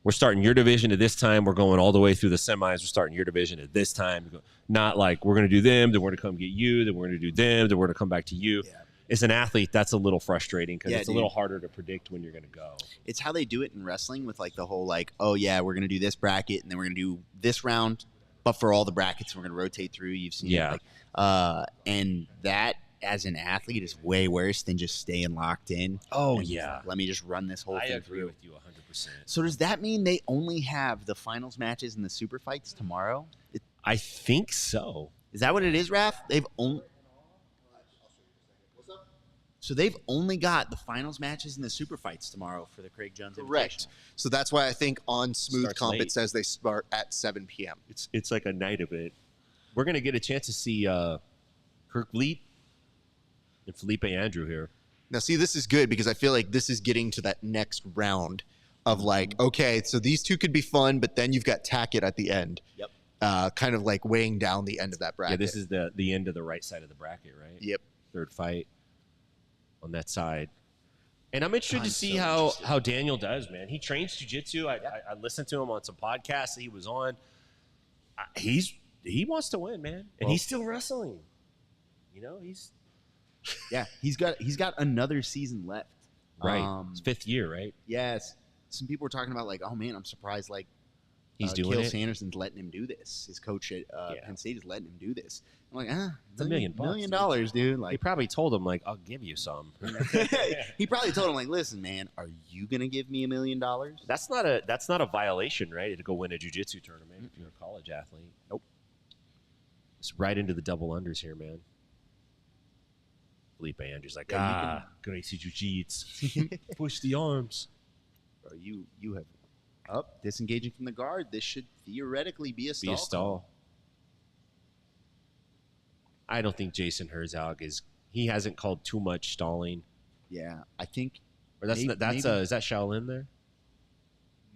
we're starting your division at this time. We're going all the way through the semis. We're starting your division at this time. Not like we're going to do them, then we're going to come get you, then we're going to do them, then we're going to come back to you. Yeah. As an athlete, that's a little frustrating because it's a little harder to predict when you're going to go. It's how they do it in wrestling with like the whole like, oh yeah, we're going to do this bracket and then we're going to do this round, but for all the brackets we're going to rotate through. You've seen it, like, and that as an athlete is way worse than just staying locked in. Oh and yeah, let me just run this whole thing agree through. With you 100%. So does that mean they only have the finals matches and the super fights tomorrow? I think so. Is that what it is, Raph? So they've only got the finals matches and the super fights tomorrow for the Craig Jones Invitational. Correct. So that's why I think on Smooth Starts Comp late. it says they start at 7 p.m. It's like a night event. We're going to get a chance to see Kirk Bleet and Felipe Andrew here. Now, see, this is good because I feel like this is getting to that next round of like, okay, so these two could be fun, but then you've got Tackett at the end. Yep. Kind of like weighing down the end of that bracket. Yeah, this is the end of the right side of the bracket, right? Yep. Third fight on that side. And I'm interested to see so how Daniel does, man. He trains jiu-jitsu. I listened to him on some podcasts that he was on. He wants to win, man. And he's still wrestling. You know, he's he's got another season left. right. It's fifth year, right? Yes. Some people were talking about like, oh man, I'm surprised like He's doing Cale it. Sanderson's letting him do this. His coach at Penn State is letting him do this. I'm like, It's $1 million, $1 million, dude. He Like, probably told him, like, I'll give you some. he probably told him like, listen, man, are you gonna give me $1 million? That's not a violation, right? To go win a jiu-jitsu tournament if you're a college athlete. Nope. It's right into the double unders here, man. Felipe Andrew's like, Gracie jiu-jitsu. Push the arms. Bro, you have disengaging from the guard. This should theoretically be a stall. Be a stall. I don't think Jason Herzog he hasn't called too much stalling. Yeah, I think Or is that Shaolin there?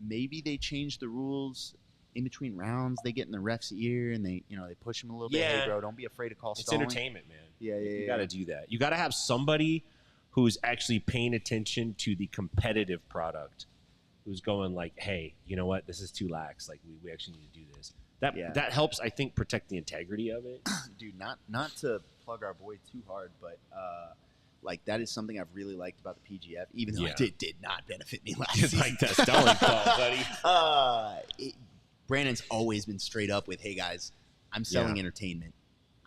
maybe they changed the rules in between rounds. They get in the ref's ear and they push him a little bit. Yeah. Hey, bro, don't be afraid to call It's stalling. entertainment, man. Yeah. You got to do that. You got to have somebody who's actually paying attention to the competitive product, who's going like, hey, you know what? This is too lax. Like, we actually need to do this. That helps, I think, protect the integrity of it. Dude, not to plug our boy too hard, but like that is something I've really liked about the PGF, even though it did not benefit me last season. Like that stalling call, buddy. Brandon's always been straight up with, hey guys, I'm selling entertainment.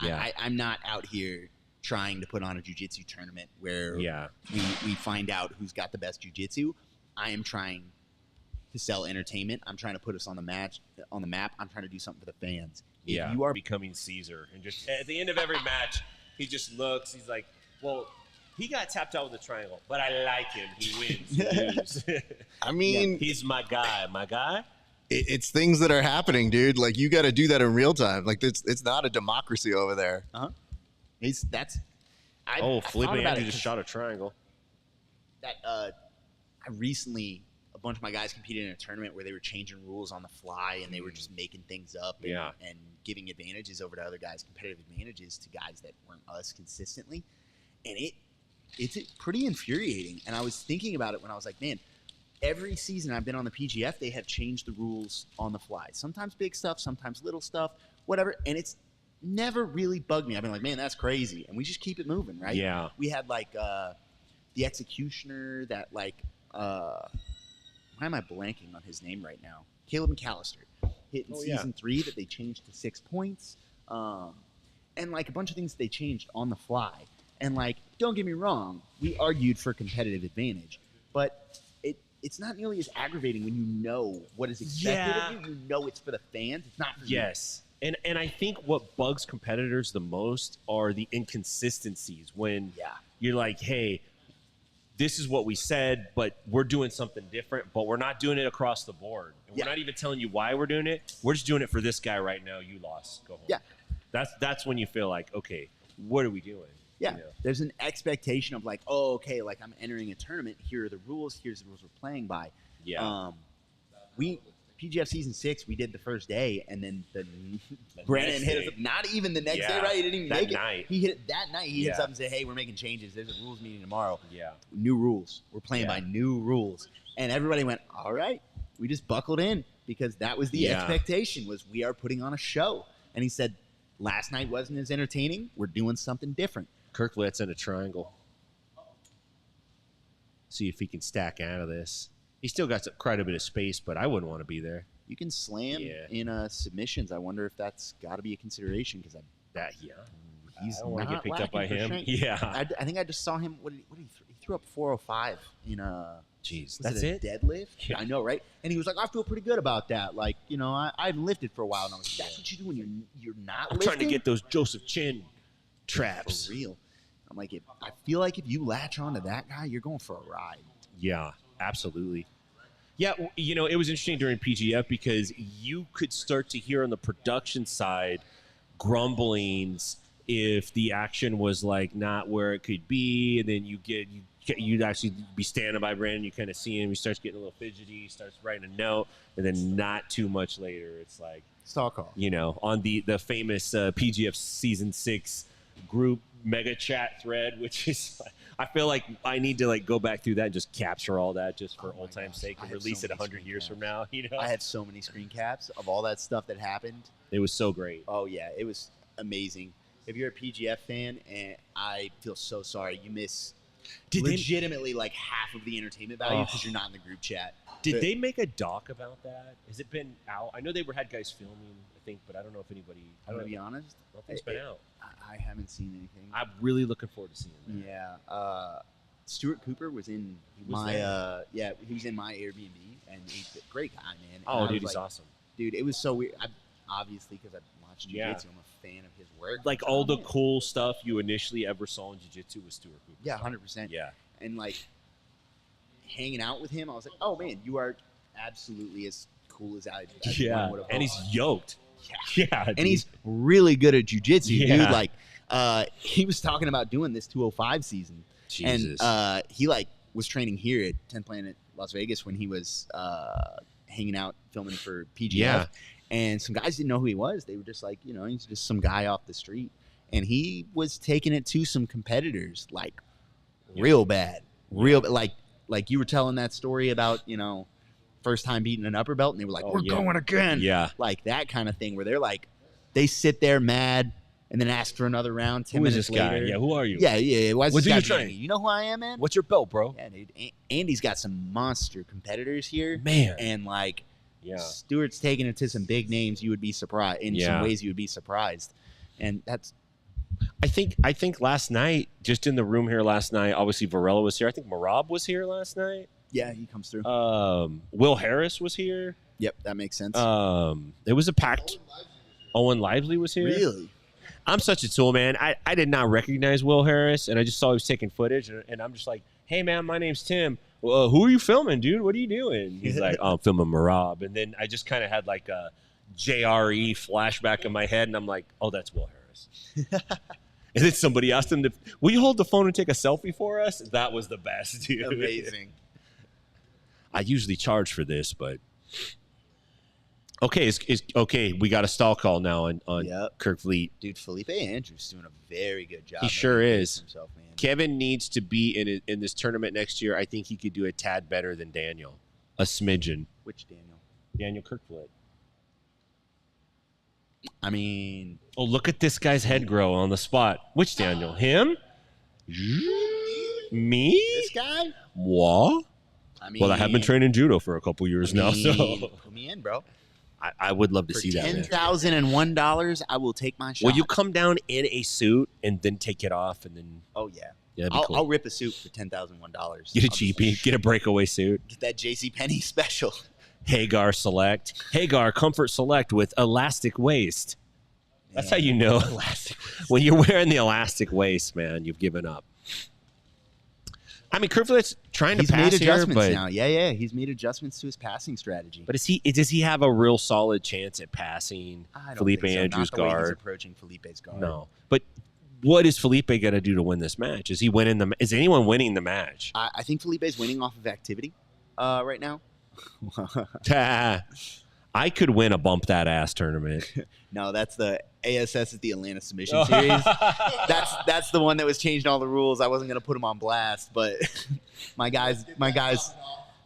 Yeah. I'm not out here trying to put on a jiu-jitsu tournament where we find out who's got the best jiu-jitsu. I am trying to sell entertainment. I'm trying to put us on the map. I'm trying to do something for the fans. If Yeah, you are becoming Caesar, and just at the end of every match, he just looks. He's like, "Well, he got tapped out with a triangle, but I like him. He wins. He loses." I mean, he's my guy. My guy. it's things that are happening, dude. Like, you got to do that in real time. Like, it's not a democracy over there. Felipe Andrew just shot a triangle. I recently, a bunch of my guys competed in a tournament where they were changing rules on the fly and they were just making things up and giving advantages over to other guys, competitive advantages to guys that weren't us consistently. And it's pretty infuriating. And I was thinking about it when I was like, man, every season I've been on the PGF, they have changed the rules on the fly. Sometimes big stuff, sometimes little stuff, whatever. And it's never really bugged me. I've been like, man, that's crazy. And we just keep it moving, right? Yeah. We had like the executioner that like why am I blanking on his name right now? Caleb McAllister hit in season 3 that they changed to 6 points. And like a bunch of things they changed on the fly. And like, don't get me wrong, we argued for competitive advantage, but it's not nearly as aggravating when you know what is expected of you. You know it's for the fans. It's not for you. Yes. And I think what bugs competitors the most are the inconsistencies when you're like, hey, this is what we said, but we're doing something different, but we're not doing it across the board. And we're not even telling you why we're doing it. We're just doing it for this guy right now. You lost. Go home. Yeah. That's when you feel like, okay, what are we doing? Yeah. There's an expectation of like, oh, okay, like I'm entering a tournament. Here are the rules. Here's the rules we're playing by. Yeah. PGF season 6, we did the first day, and then Brandon hit us up. Not even the next day, right? He didn't even make it. He hit it that night. He hits up and said, hey, we're making changes. There's a rules meeting tomorrow. Yeah. New rules. We're playing by new rules. And everybody went, all right. We just buckled in because that was the expectation, was we are putting on a show. And he said, last night wasn't as entertaining. We're doing something different. Kirk Let's in a triangle. See if he can stack out of this. He still got quite a bit of space, but I wouldn't want to be there. You can slam in submissions. I wonder if that's got to be a consideration because he's I don't want to not get picked up by him. strength. Yeah. I think I just saw him. What did he threw up 405 in a. Jeez, that's it. Deadlift. Yeah. I know, right? And he was like, I feel pretty good about that. Like, you know, I haven't lifted for a while, and I was like, that's what you do when you're not I'm lifting? trying to get those Joseph Chin traps. For real. I'm like, I feel like if you latch onto that guy, you're going for a ride. Yeah, absolutely. Yeah, you know, it was interesting during PGF because you could start to hear on the production side grumblings if the action was like not where it could be, and then you'd actually be standing by Brandon, you kind of see him, he starts getting a little fidgety, he starts writing a note, and then not too much later, it's like stall call. You know, on the famous PGF season 6 group mega chat thread, which is I feel like I need to like go back through that and just capture all that just for old time's sake and release it 100 years from now. You know, I had so many screen caps of all that stuff that happened. It was so great. Oh yeah, it was amazing. If you're a PGF fan, and I feel so sorry, you miss legitimately like half of the entertainment value because you're not in the group chat. Did they make a doc about that? Has it been out? I know they had guys filming, I think, but I don't know if anybody. I'm gonna be honest. I don't think it's been out. I haven't seen anything. I'm really looking forward to seeing that. Yeah. Stuart Cooper was in he was in my Airbnb, and he's a great guy, man. Oh, dude, he's awesome. Dude, it was so weird. Obviously, because I watched jiu-jitsu, I'm a fan of his work. Like all the cool stuff you initially ever saw in jiu-jitsu was Stuart Cooper. Yeah, 100%. Yeah. And like hanging out with him, I was like, oh man, you are absolutely as cool as I would have hoped. And he's yoked. Yeah, and he's really good at jiu-jitsu, dude. Like, he was talking about doing this 205 season. Jesus. And he like was training here at 10 Planet Las Vegas when he was hanging out filming for PGF. Yeah. And some guys didn't know who he was. They were just like, you know, he's just some guy off the street. And he was taking it to some competitors like real bad. Like you were telling that story about, you know, first time beating an upper belt, and they were like, we're going again. Yeah. Like that kind of thing where they're like, they sit there mad and then ask for another round 10 minutes later. Who is this guy? Yeah, who are you? Yeah. Why is this guy trying? You know who I am, man? What's your belt, bro? Yeah, dude. Andy's got some monster competitors here. Man. And like, yeah, Stewart's taking it to some big names. You would be surprised. In some ways, you would be surprised. And that's... I think last night, just in the room here last night, obviously Varela was here. I think Marab was here last night. Yeah, he comes through. Will Harris was here. Yep, that makes sense. It was a packed. Owen Lively was here. Really? I'm such a tool, man. I did not recognize Will Harris, and I just saw he was taking footage, and I'm just like, hey, man, my name's Tim. Well, who are you filming, dude? What are you doing? He's like, oh, I'm filming Marab. And then I just kind of had like a JRE flashback in my head, and I'm like, oh, that's Will Harris. And then somebody asked him, will you hold the phone and take a selfie for us? That was the best, dude. Amazing. I usually charge for this, but okay, okay. We got a stall call now on Kirk Fleet. Dude, Felipe Andrews doing a very good job. He sure is. Himself, man. Kevin needs to be in this tournament next year. I think he could do a tad better than Daniel, a smidgen. Which Daniel? Daniel Kirkfleet. I mean, oh, look at this guy's head grow on the spot. Which Daniel? Him? Me? This guy? What? I mean, well, I have been training judo for a couple years now, so put me in, bro. I would love to see that. $10,001, I will take my shot. Will you come down in a suit and then take it off and then? Oh yeah, yeah, that'd be cool. I'll rip a suit for $10,001. Get a cheapie. Get a breakaway suit. Get that JCPenney special. Hagar Select. Hagar Comfort Select with elastic waist. Man. That's how you know. When you're wearing the elastic waist, man, you've given up. I mean, Kirkfleet's trying to pass made adjustments here, but now. Yeah, he's made adjustments to his passing strategy. But does he have a real solid chance at passing Felipe Andrews' Not the way guard? he's approaching Felipe's guard. No, but what is Felipe got to do to win this match? Is he winning the? Is anyone winning the match? I think Felipe's winning off of activity right now. I could win a bump that ass tournament. No, that's the ASS is the Atlanta Submission Series. That's the one that was changing all the rules. I wasn't gonna put them on blast, but my guys,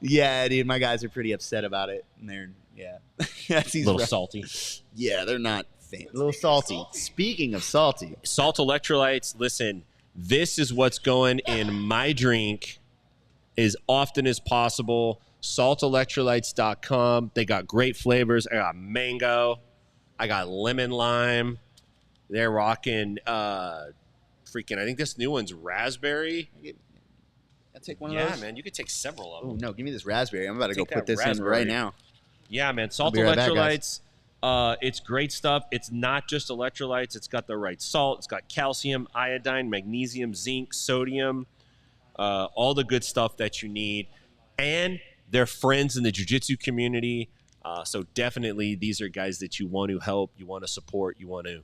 yeah, dude, my guys are pretty upset about it, and they're a little salty. Yeah, they're not a little salty. Speaking of salty, salt electrolytes. Listen, this is what's going in my drink as often as possible. saltelectrolytes.com. They got great flavors. I got mango. I got lemon lime. They're rocking freaking, I think this new one's raspberry. I'll take one of those. Yeah, man, you could take several of them. Oh, no, give me this raspberry. I'm about to go put this in right now. Yeah, man, salt electrolytes. It's great stuff. It's not just electrolytes. It's got the right salt. It's got calcium, iodine, magnesium, zinc, sodium, all the good stuff that you need. And they're friends in the jiu-jitsu community. So definitely these are guys that you want to help, you want to support, you want to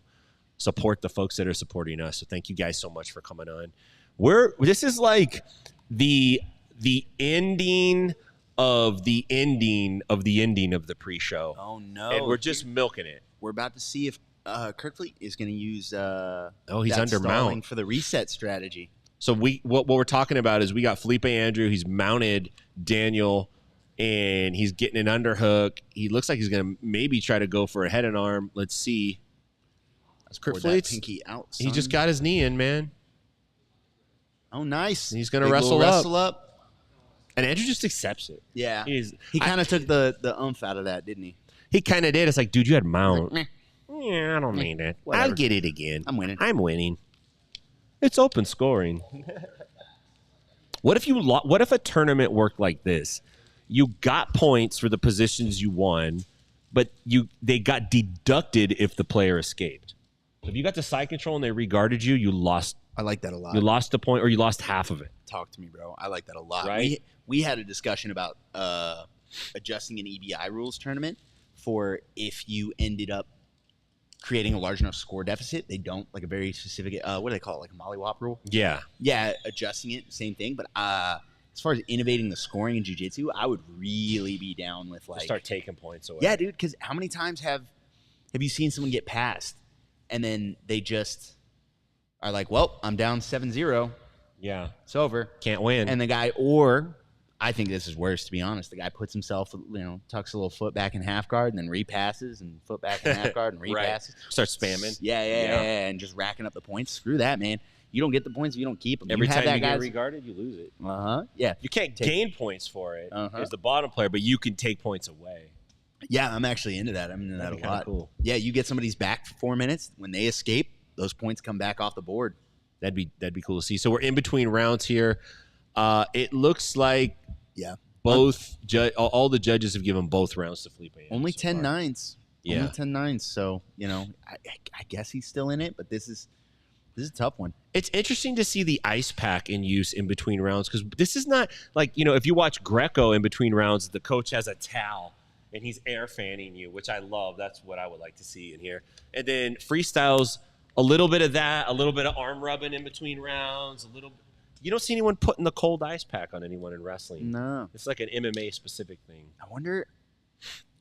support the folks that are supporting us. So thank you guys so much for coming on. This is like the ending of the ending of the ending of the pre-show. Oh no. And we're just milking it. We're about to see if Kirkfleet is going to use he's under mount for the reset strategy. So what we're talking about is we got Felipe Andrew. He's mounted Daniel, and he's getting an underhook. He looks like he's going to maybe try to go for a head and arm. Let's see. Let's put that pinky out, son. He just got his knee in, man. Oh, nice. He's going to wrestle up. And Andrew just accepts it. Yeah. He kind of took the oomph out of that, didn't he? He kind of did. It's like, dude, you had mount. Like, yeah, I don't need it. Whatever. I'll get it again. I'm winning. It's open scoring. What if a tournament worked like this? You got points for the positions you won, but they got deducted if the player escaped. If you got to side control and they regarded you, you lost. I like that a lot. You lost a point or you lost half of it. Talk to me, bro. I like that a lot. Right? We had a discussion about adjusting an EBI rules tournament for if you ended up creating a large enough score deficit. They don't, like a very specific, what do they call it, like a mollywop rule? Yeah. Yeah, adjusting it, same thing. But as far as innovating the scoring in jiu-jitsu, I would really be down with like... Start taking points away. Yeah, dude, because how many times have you seen someone get passed and then they just are like, well, I'm down 7-0. Yeah. It's over. Can't win. And the guy, or I think this is worse, to be honest. The guy puts himself, tucks a little foot back in half guard and then repasses and foot back in half guard and repasses. Right. Start spamming. Yeah, and just racking up the points. Screw that, man. You don't get the points if you don't keep them. Every time you get regarded, you lose it. Yeah. You can't gain points for it as the bottom player, but you can take points away. Yeah, I'm actually into that. I'm into that a lot. Cool. Yeah, you get somebody's back for 4 minutes. When they escape, those points come back off the board. That'd be cool to see. So we're in between rounds here. It looks like both all the judges have given both rounds to Felipe. Only so 10 far. nines. Yeah. Only 10 nines. So, I guess he's still in it, but this is a tough one. It's interesting to see the ice pack in use in between rounds because this is not like, if you watch Greco in between rounds, the coach has a towel and he's air fanning you, which I love. That's what I would like to see in here. And then freestyles, a little bit of that, a little bit of arm rubbing in between rounds, You don't see anyone putting the cold ice pack on anyone in wrestling. No. It's like an MMA specific thing.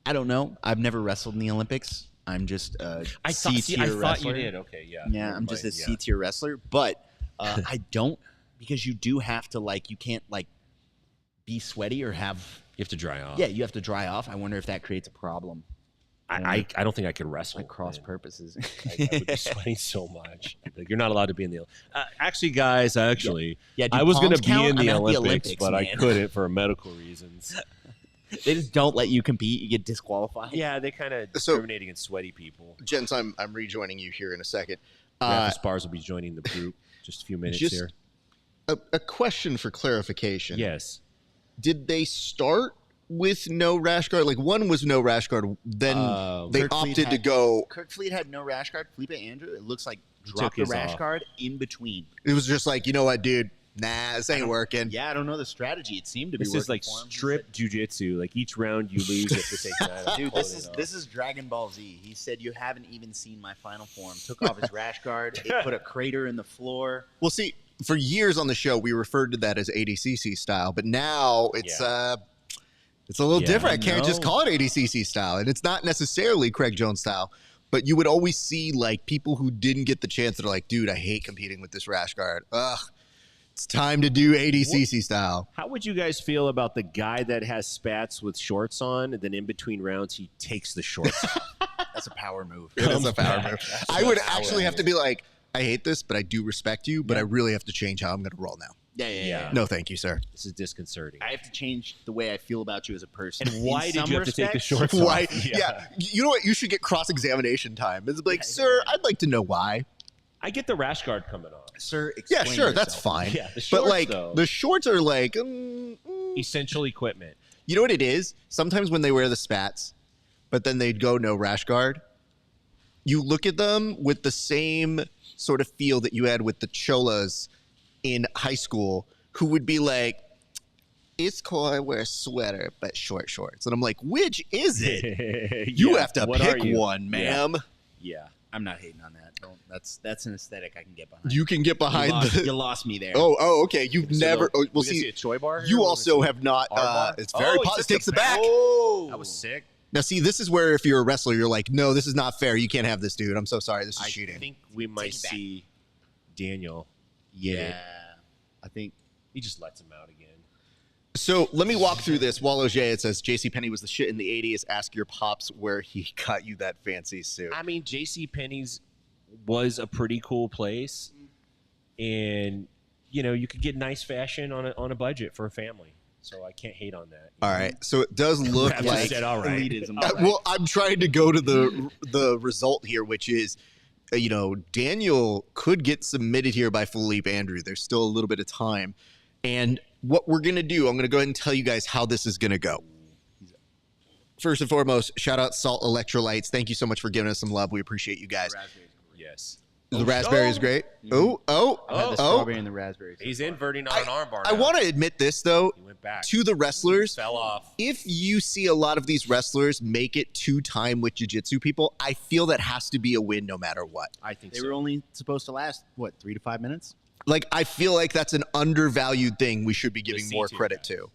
I don't know. I've never wrestled in the Olympics. I'm just a C-tier I wrestler. thought you did. Okay, yeah. Yeah, I'm just a C-tier wrestler. But I don't, because you do have to, you can't, be sweaty or have... You have to dry off. Yeah, you have to dry off. I wonder if that creates a problem. I don't think I could wrestle. At cross purposes. I would be sweating so much. You're not allowed to be in the actually, guys, Yeah, I was going to be count? in the I'm at Olympics, but man. I couldn't for medical reasons. They just don't let you compete. You get disqualified. Yeah, they kind of discriminate against sweaty people. Gents, I'm rejoining you here in a second. RAF ESPARZA will be joining the group just a few minutes here. A question for clarification. Yes. Did they start with no rash guard? One was no rash guard, then they Kirk Fleet opted to go. Kirk Fleet had no rash guard. Felipe Andrew, it looks like, took dropped the his rash off. guard in between. It was just like, you know what, dude? Nah, this ain't working. Yeah, I don't know the strategy. It seemed to be This working is like for him. strip jujitsu. Like each round you lose, you have to take that. Dude, this is Dragon Ball Z. He said, "You haven't even seen my final form." Took off his rash guard. It put a crater in the floor. Well, see, for years on the show, we referred to that as ADCC style, but now it's a little different. I can't just call it ADCC style, and it's not necessarily Craig Jones style. But you would always see people who didn't get the chance that are like, dude, I hate competing with this rash guard. Ugh, it's time to do ADCC style. How would you guys feel about the guy that has spats with shorts on, and then in between rounds he takes the shorts off? That's a power move. It is a power move. I would actually have to be like, I hate this, but I do respect you, but I really have to change how I'm going to roll now. Yeah. No, thank you, sir. This is disconcerting. I have to change the way I feel about you as a person. And why In did some you have to take the respects, shorts Why? off? Yeah. You know what? You should get cross-examination time. It's like, sir, I'd like to know why. I get the rash guard coming off. Sir, Yeah, explain sure, that's yourself. fine. Yeah, the shorts, But though. the shorts are Essential equipment. you know what it is? Sometimes when they wear the spats, but then they'd go no rash guard, you look at them with the same sort of feel that you had with the cholas in high school, who would be like, it's cool, I wear a sweater, but short shorts. And I'm like, which is it? You have to what pick are you? one, ma'am. Yeah. I'm not hating on that. That's an aesthetic I can get behind. You can get behind You lost me there. Oh, okay. You've never. We'll We'll see see. a Choi bar here? You We're also gonna see have not. arm bar? It's very he positive. took Takes the back. Oh, That was sick. Now, see, this is where if you're a wrestler, you're like, no, this is not fair. You can't have this, dude. I'm so sorry. This is I cheating. think we might it back. see Daniel. yeah. I think He just lets him out again. So let me walk through this. Wallow J, it says JCPenney was the shit in the 80s. Ask your pops where he got you that fancy suit. I mean, J.C. Penney's was a pretty cool place, and you could get nice fashion on a budget for a family. So I can't hate on that. All right. So it does look Perhaps like. I said, all right. elitism. Well, I'm trying to go to the result here, which is, Daniel could get submitted here by Felipe Andrew. There's still a little bit of time. And what we're going to do, I'm going to go ahead and tell you guys how this is going to go. First and foremost, shout out Salt Electrolytes. Thank you so much for giving us some love. We appreciate you guys. Yes. The raspberry is great. I had the Oh. strawberry and the raspberry. He's inverting on an armbar. I want to admit this, though, He went back. to the wrestlers. Fell off. If you see a lot of these wrestlers make it to time with jiu-jitsu people, I feel that has to be a win no matter what. I think They so. were only supposed to last, 3 to 5 minutes? I feel like that's an undervalued thing we should be giving more C-tier credit guys. to.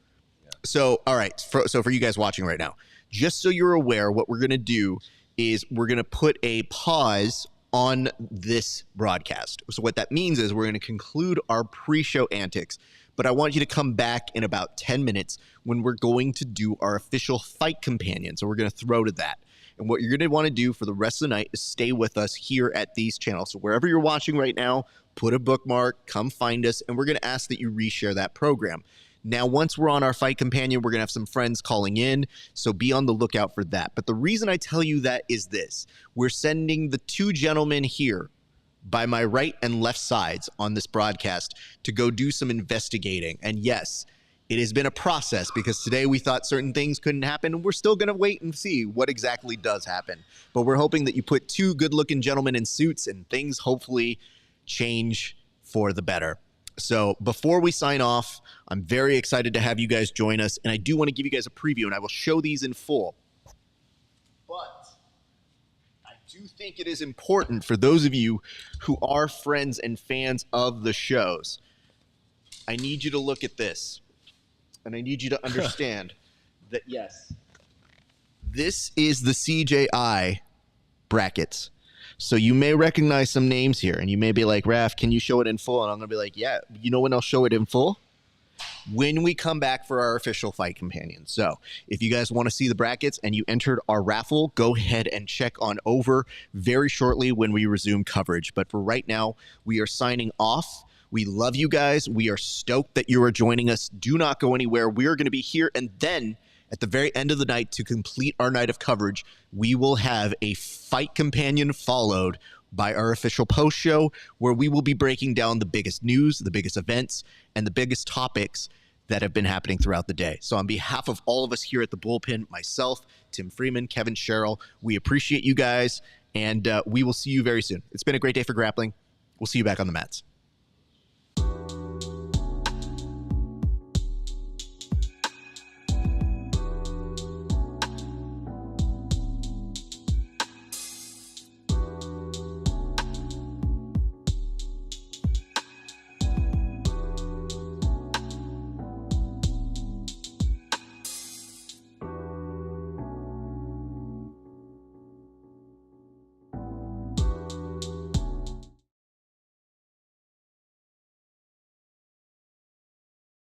So, all right. So for you guys watching right now, just so you're aware, what we're going to do is we're going to put a pause on this broadcast. So what that means is we're going to conclude our pre-show antics, but I want you to come back in about 10 minutes when we're going to do our official fight companion. So we're going to throw to that. And what you're going to want to do for the rest of the night is stay with us here at these channels. So wherever you're watching right now, put a bookmark, come find us, and we're going to ask that you reshare that program. Now, once we're on our fight companion, we're going to have some friends calling in, so be on the lookout for that. But the reason I tell you that is this. We're sending the two gentlemen here by my right and left sides on this broadcast to go do some investigating. And yes, It has been a process because today we thought certain things couldn't happen, and we're still going to wait and see what exactly does happen. But we're hoping that you put two good-looking gentlemen in suits and things hopefully change for the better. So before we sign off, I'm very excited to have you guys join us, and I do want to give you guys a preview, and I will show these in full. But I do think it is important for those of you who are friends and fans of the shows. I need you to look at this. And I need you to understand that, yes, this is the CJI brackets. So you may recognize some names here, and you may be like, Raf, can you show it in full? And I'm going to be like, yeah, you know when I'll show it in full? When we come back for our official fight companion. So if you guys want to see the brackets and you entered our raffle, go ahead and check on over very shortly when we resume coverage. But for right now, we are signing off. We love you guys. We are stoked that you are joining us. Do not go anywhere. We are going to be here. And then at the very end of the night, to complete our night of coverage, we will have a fight companion followed by our official post show, where we will be breaking down the biggest news, the biggest events, and the biggest topics that have been happening throughout the day. So on behalf of all of us here at the Bullpen, myself, Tim Freeman, Kevin Sherrill, we appreciate you guys, and we will see you very soon. It's been a great day for grappling. We'll see you back on the mats.